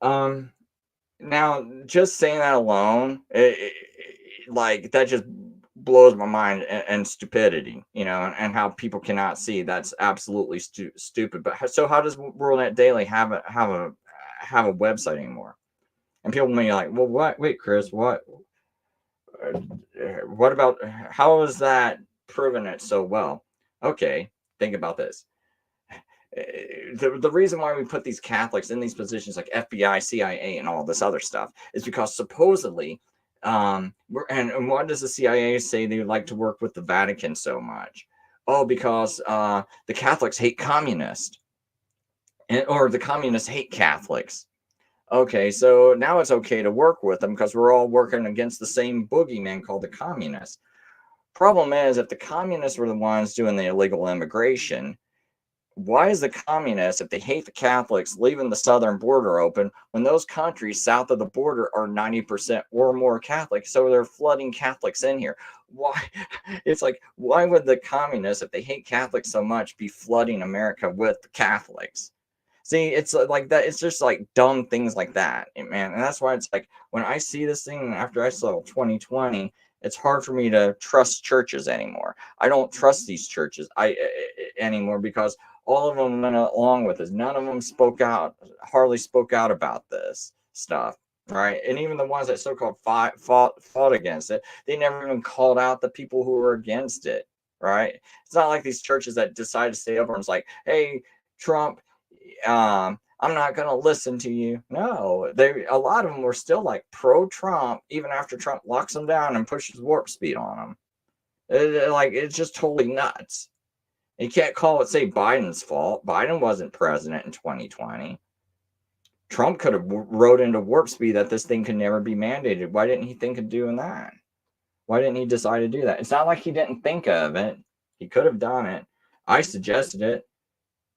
Now, just saying that alone, that just blows my mind, and stupidity, and how people cannot see that's absolutely stupid. But so how does WorldNet Daily have a website anymore? And people may be like, well, what? Wait, Chris, what about, how is that proven it so well? Okay, think about this. The reason why we put these Catholics in these positions like FBI, CIA, and all this other stuff is because supposedly, and why does the CIA say they like to work with the Vatican so much? Oh, because the Catholics hate communists, or the communists hate Catholics. Okay, so now it's okay to work with them because we're all working against the same boogeyman called the communists. Problem is, if the communists were the ones doing the illegal immigration, why is the communists, if they hate the Catholics, leaving the southern border open when those countries south of the border are 90% or more Catholic? So they're flooding Catholics in here. Why? It's like, why would the communists, if they hate Catholics so much, be flooding America with the Catholics? See, it's like that. It's just like dumb things like that, man. And that's why it's like, when I see this thing after I saw 2020, it's hard for me to trust churches anymore. I don't trust these churches anymore, because all of them went along with this. None of them hardly spoke out about this stuff, right? And even the ones that so-called fought against it, they never even called out the people who were against it, right? It's not like these churches that decide to stay over and it's like, hey, Trump, I'm not going to listen to you. No, a lot of them were still like pro-Trump, even after Trump locks them down and pushes warp speed on them. It's just totally nuts. You can't say Biden's fault. Biden wasn't president in 2020. Trump could have wrote into warp speed that this thing could never be mandated. Why didn't he think of doing that? Why didn't he decide to do that? It's not like he didn't think of it. He could have done it. I suggested it.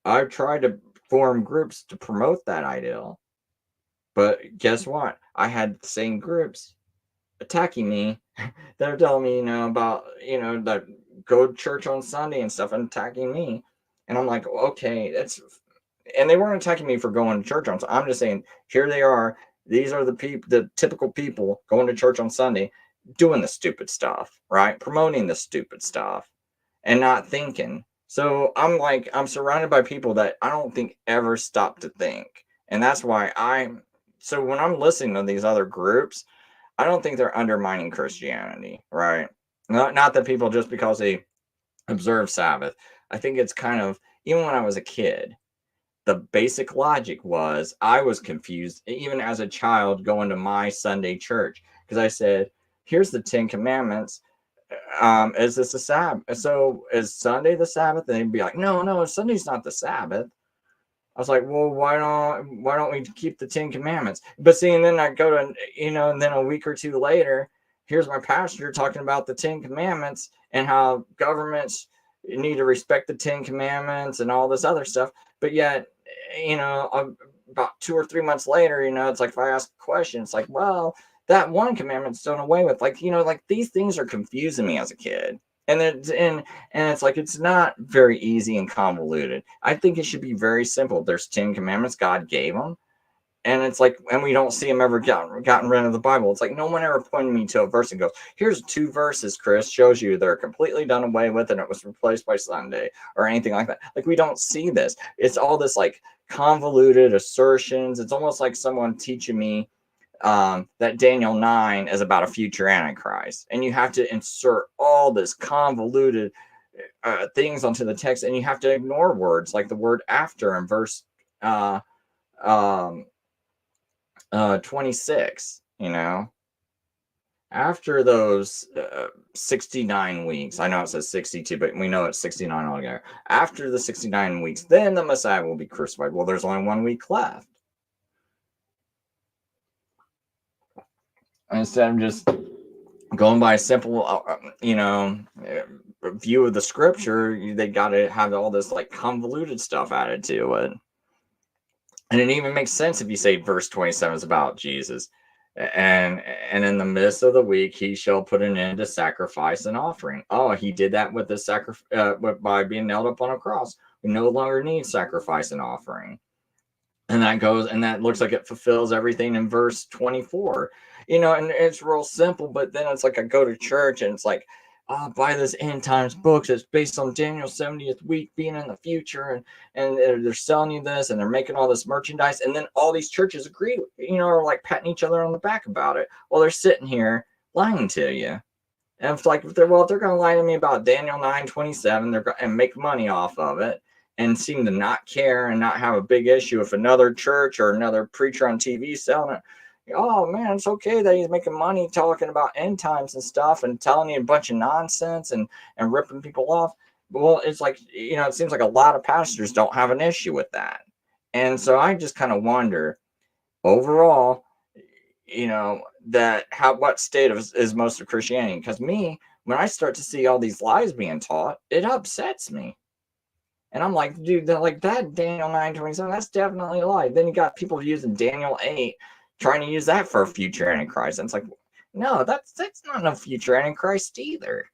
I've tried to form groups to promote that ideal. But guess what? I had the same groups attacking me. They're telling me, about, that go to church on Sunday and stuff, and attacking me. And I'm like, okay, and they weren't attacking me for going to church on Sunday. I'm just saying, here they are. These are the typical people going to church on Sunday, doing the stupid stuff, right? Promoting the stupid stuff and not thinking. So I'm surrounded by people that I don't think ever stop to think. And that's why so when I'm listening to these other groups, I don't think they're undermining Christianity, right? Not that people, just because they observe Sabbath. I think it's kind of, even when I was a kid, the basic logic was, I was confused, even as a child going to my Sunday church, because I said, here's the 10 Commandments. Is this a Sabbath? So is Sunday the Sabbath? And they'd be like, no, Sunday's not the Sabbath. I was like, well, why don't we keep the 10 Commandments? But see, and then I go to, and then a week or two later, here's my pastor talking about the 10 Commandments and how governments need to respect the 10 Commandments and all this other stuff. But yet, about 2 or 3 months later, it's like, if I ask a question, it's like, well, that one commandment's done away with. These things are confusing me as a kid. And it's like, it's not very easy and convoluted. I think it should be very simple. There's 10 commandments God gave them, and it's like, and we don't see them ever gotten rid of the Bible. It's like no one ever pointed me to a verse and goes, here's 2 verses, Chris, shows you they're completely done away with and it was replaced by Sunday or anything like that. Like, we don't see this. It's all this like convoluted assertions. It's almost like someone teaching me that Daniel 9 is about a future Antichrist, and you have to insert all this convoluted things onto the text, and you have to ignore words like the word after in verse 26. After those 69 weeks, I know it says 62, but we know it's 69 altogether. After the 69 weeks, then the Messiah will be crucified. Well, there's only 1 week left. Instead of just going by a simple, view of the scripture, they got to have all this like convoluted stuff added to it. And it even makes sense if you say verse 27 is about Jesus. And in the midst of the week, he shall put an end to sacrifice and offering. Oh, he did that with the by being nailed up on a cross. We no longer need sacrifice and offering. And that looks like it fulfills everything in verse 24, and it's real simple. But then it's like I go to church and it's like, buy this end times books. It's based on Daniel's 70th week being in the future. And they're selling you this and they're making all this merchandise. And then all these churches agree, are like patting each other on the back about it. Well, they're sitting here lying to you. And it's like, if they're going to lie to me about Daniel 9:27, and make money off of it, and seem to not care and not have a big issue if another church or another preacher on TV selling it. Oh man, it's okay that he's making money talking about end times and stuff and telling you a bunch of nonsense and ripping people off. Well, it's like, it seems like a lot of pastors don't have an issue with that. And so I just kind of wonder, overall, what state is most of Christianity? Because when I start to see all these lies being taught, it upsets me. And I'm like, dude, that Daniel 9:27, that's definitely a lie. Then you got people using Daniel 8, trying to use that for a future Antichrist. And it's like, no, that's not no future Antichrist either.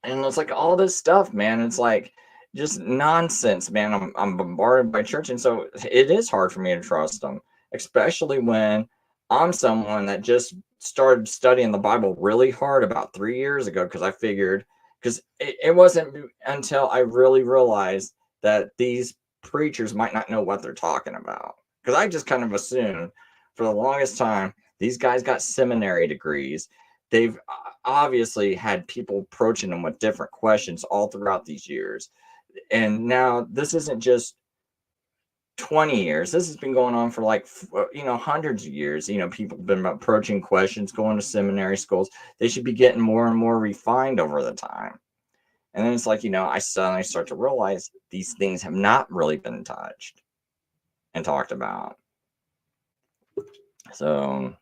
And it's like all this stuff, man. It's like just nonsense, man. I'm bombarded by church. And so it is hard for me to trust them, especially when I'm someone that just started studying the Bible really hard about 3 years ago, because I figured, because it wasn't until I really realized that these preachers might not know what they're talking about. Because I just kind of assumed for the longest time, these guys got seminary degrees. They've obviously had people approaching them with different questions all throughout these years. And now this isn't just 20 years. This has been going on for like, hundreds of years. People have been approaching questions, going to seminary schools. They should be getting more and more refined over the time. And then it's like, I suddenly start to realize these things have not really been touched and talked about. So,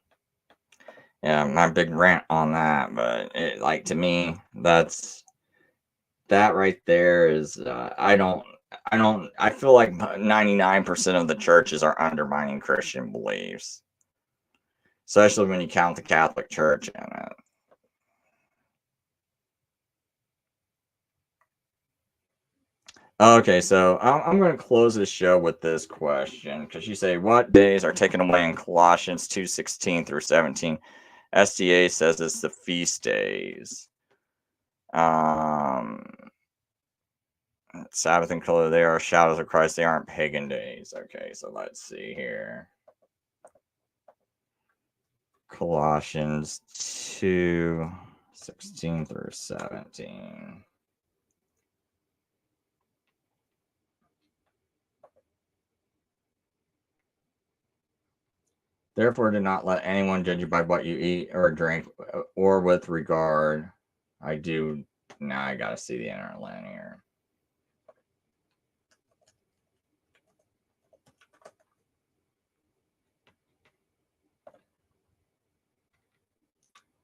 yeah, my big rant on that. But to me, that right there is, I feel like 99% of the churches are undermining Christian beliefs, especially when you count the Catholic Church in it. Okay, so I'm going to close this show with this question, because you say, what days are taken away in Colossians 2:16 through 17? SDA says it's the feast days. Sabbath and Color, they are shadows of Christ. They aren't pagan days. Okay, so let's see here. Colossians 2:16 through 17. Therefore, do not let anyone judge you by what you eat or drink, or with regard. I gotta see the interlinear.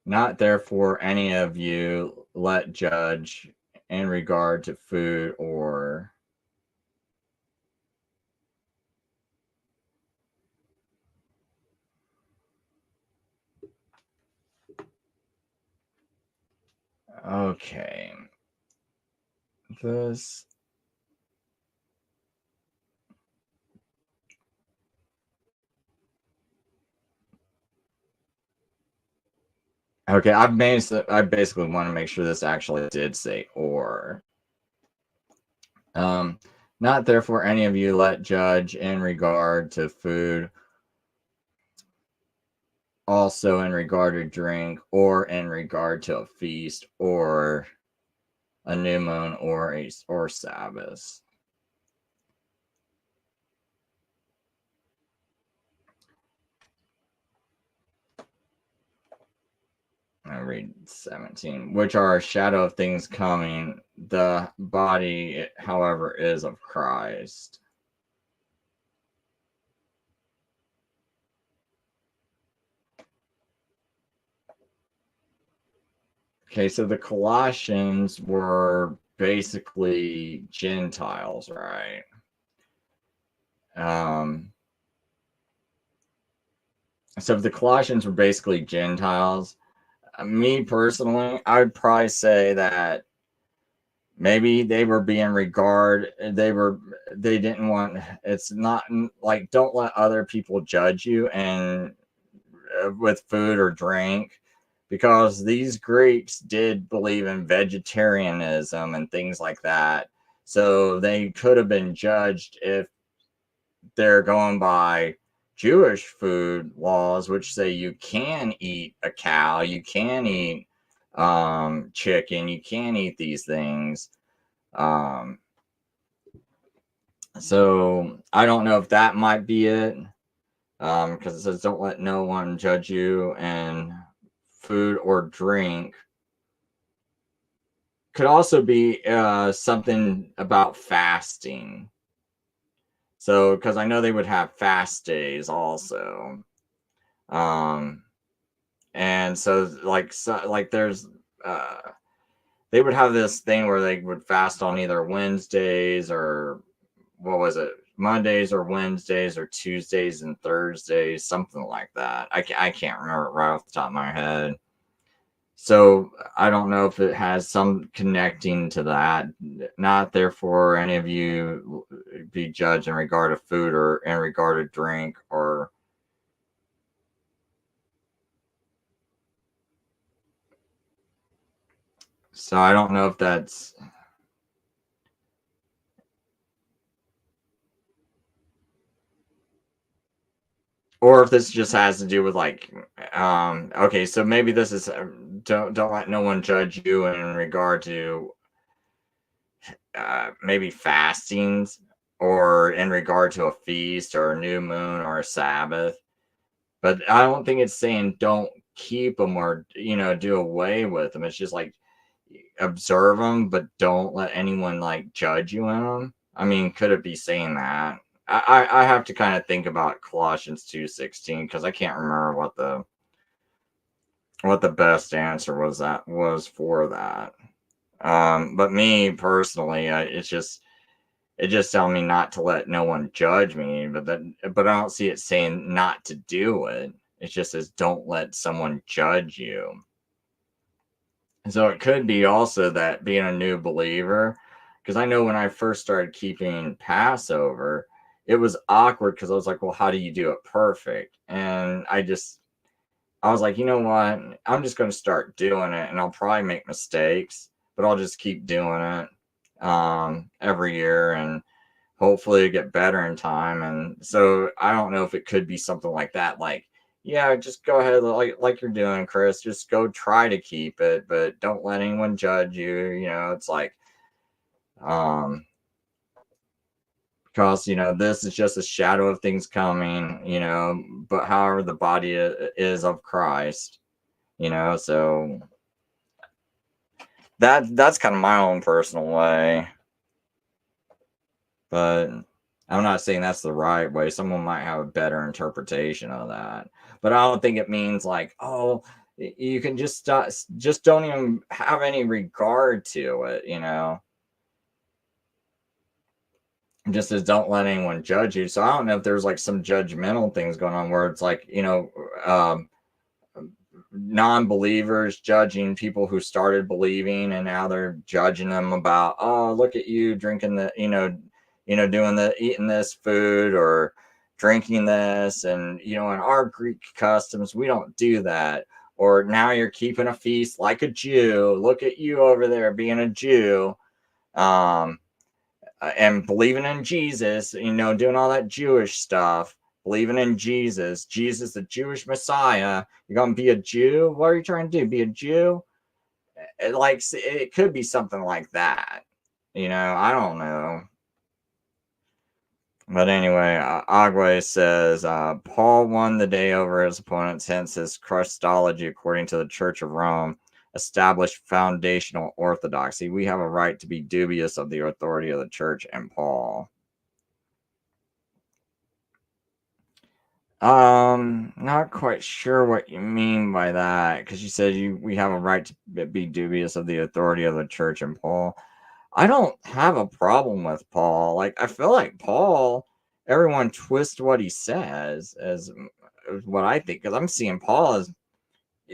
Not therefore any of you let judge in regard to food or Okay. This. Okay, I basically want to make sure this actually did say or. Not therefore any of you let judge in regard to food, also in regard to drink, or in regard to a feast, or a new moon, or Sabbath. I read 17, which are a shadow of things coming. The body, however, is of Christ. Okay, so the Colossians were basically Gentiles, right? So if the Colossians were basically Gentiles, me personally, I would probably say that maybe they were being they didn't want, it's not like, don't let other people judge you and with food or drink, because these Greeks did believe in vegetarianism and things like that. So they could have been judged if they're going by Jewish food laws, which say you can eat a cow, you can eat chicken, you can eat these things. So I don't know if that might be it, because it says don't let no one judge you, and food or drink could also be something about fasting. So, because I know they would have fast days also. And so there's they would have this thing where they would fast on either Wednesdays or what was it, Mondays or Wednesdays or Tuesdays and Thursdays, something like that. I can't remember it right off the top of my head. So I don't know if it has some connecting to that. Not therefore any of you be judged in regard to food or in regard to drink, or so I don't know if that's, or if this just has to do with like, okay, so maybe this is don't let no one judge you in regard to maybe fastings, or in regard to a feast or a new moon or a Sabbath. But I don't think it's saying don't keep them or do away with them. It's just like observe them, but don't let anyone like judge you in them. I mean, could it be saying that? I have to kind of think about Colossians 2:16, because I can't remember what the best answer was for that. But me personally, it just telling me not to let no one judge me, but I don't see it saying not to do it. It just says don't let someone judge you. So it could be also that being a new believer, because I know when I first started keeping Passover, it was awkward because I was like, well, how do you do it perfect? And I was like, you know what? I'm just going to start doing it, and I'll probably make mistakes, but I'll just keep doing it every year, and hopefully get better in time. And so I don't know if it could be something like that, like, yeah, just go ahead, like you're doing, Chris, just go try to keep it, but don't let anyone judge you. It's like, because this is just a shadow of things coming, but however the body is of Christ, so that's kind of my own personal way. But I'm not saying that's the right way. Someone might have a better interpretation of that. But I don't think it means like, oh, you can just don't even have any regard to it, Just as don't let anyone judge you. So I don't know if there's like some judgmental things going on where it's like, non-believers judging people who started believing, and now they're judging them about, oh, look at you drinking the, doing the, eating this food or drinking this, and in our Greek customs we don't do that. Or now you're keeping a feast like a Jew. Look at you over there being a Jew, and believing in Jesus, doing all that Jewish stuff, believing in Jesus, the Jewish Messiah. You're going to be a Jew? What are you trying to do? Be a Jew? It could be something like that. I don't know. But anyway, Agwe says, Paul won the day over his opponents, hence his Christology, according to the Church of Rome, established foundational orthodoxy. We have a right to be dubious of the authority of the church and Paul. Not quite sure what you mean by that, because you said we have a right to be dubious of the authority of the church and Paul. I don't have a problem with Paul. I feel like Paul, everyone twists what he says as what I think, because I'm seeing Paul as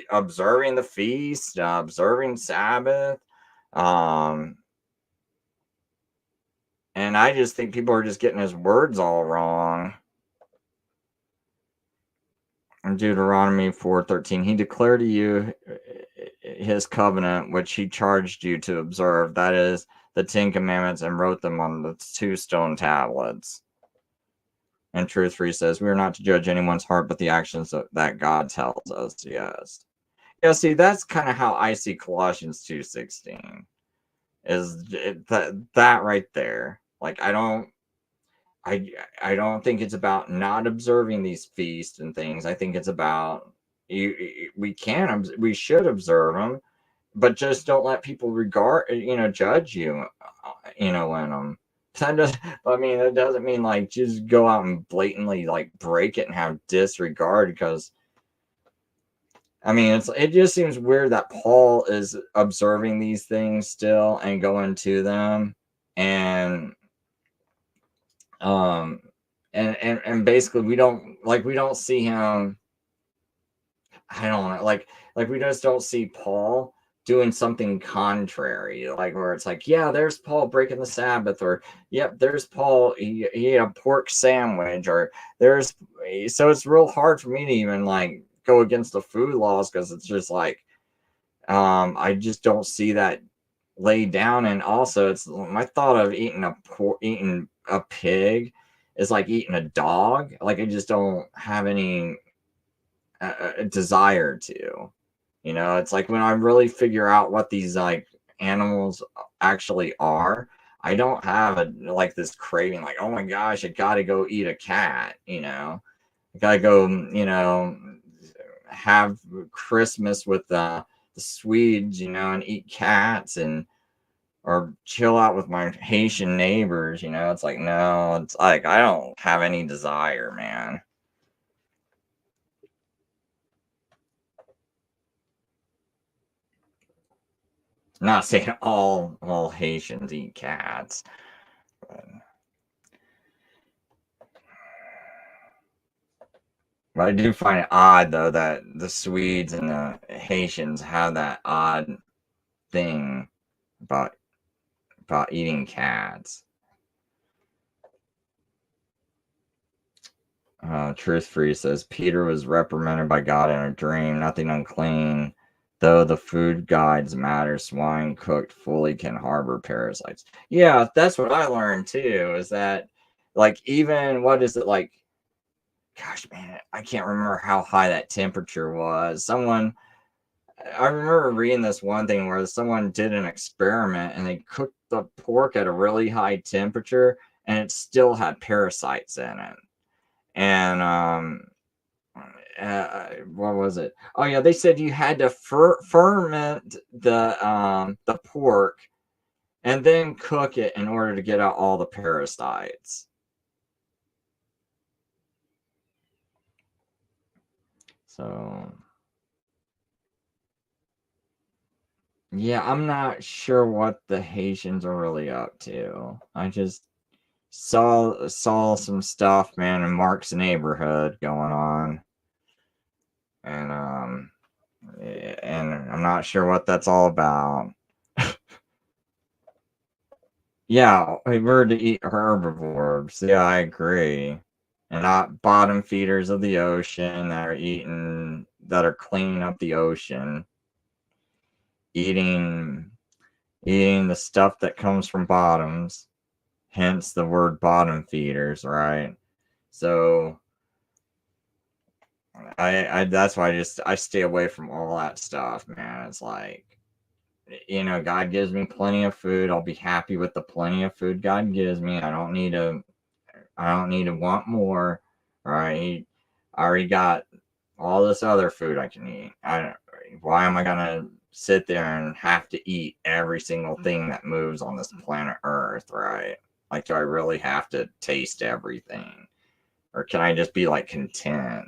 observing the feast, observing Sabbath, and I just think people are just getting his words all wrong. In Deuteronomy 4:13, he declared to you his covenant, which he charged you to observe, that is, the 10 Commandments, and wrote them on the 2 stone tablets. And Truth Free says, we are not to judge anyone's heart, but the actions that God tells us. Yes. Yeah, see, that's kind of how I see Colossians 2:16. Is that right there. I don't think it's about not observing these feasts and things. I think it's about we should observe them, but just don't let people judge you, in them. It doesn't mean just go out and blatantly break it and have disregard, because it just seems weird that Paul is observing these things still and going to them, and basically we don't see him. I don't know, we just don't see Paul doing something contrary, where it's yeah, there's Paul breaking the Sabbath, or yep, there's Paul, he ate a pork sandwich, or so it's real hard for me to even go against the food laws, because it's just I just don't see that laid down. And also, it's my thought of eating a pig is like eating a dog. I just don't have any desire to. It's when I really figure out what these animals actually are, I don't have this craving, oh my gosh, I gotta go eat a cat. I gotta go, have Christmas with the Swedes, and eat cats, or chill out with my Haitian neighbors. It's no, it's I don't have any desire, man. I'm not saying all Haitians eat cats, but I do find it odd, though, that the Swedes and the Haitians have that odd thing about eating cats. Truth Free says, Peter was reprimanded by God in a dream. Nothing unclean, though the food guides matter. Swine cooked fully can harbor parasites. Yeah, that's what I learned too, is that even, what is it, gosh, man, I can't remember how high that temperature was. I remember reading this one thing where someone did an experiment and they cooked the pork at a really high temperature and it still had parasites in it. And what was it? Oh yeah, they said you had to ferment the pork and then cook it in order to get out all the parasites. So yeah, I'm not sure what the Haitians are really up to. I just saw some stuff, man, in Mark's neighborhood going on. And and I'm not sure what that's all about. Yeah, we're to eat herbivores. Yeah, I agree. And not bottom feeders of the ocean that are cleaning up the ocean. Eating the stuff that comes from bottoms, hence the word bottom feeders, right? So I that's why I stay away from all that stuff, man. It's like, God gives me plenty of food. I'll be happy with the plenty of food God gives me. I don't need to want more. All right. I already got all this other food I can eat. Why am I gonna sit there and have to eat every single thing that moves on this planet Earth, right? Like, do I really have to taste everything? Or can I just be like content?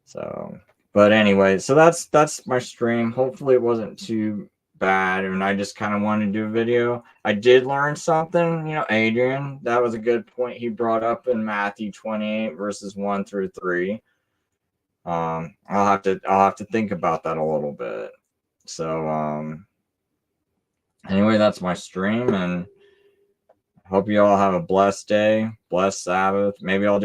So, but anyway, so that's my stream. Hopefully it wasn't too bad, and I just kind of wanted to do a video. I did learn something, Adrian, that was a good point he brought up in Matthew 28 verses 1 through 3. I'll have to think about that a little bit. So anyway, that's my stream, and hope you all have a blessed day, blessed Sabbath. Maybe I'll do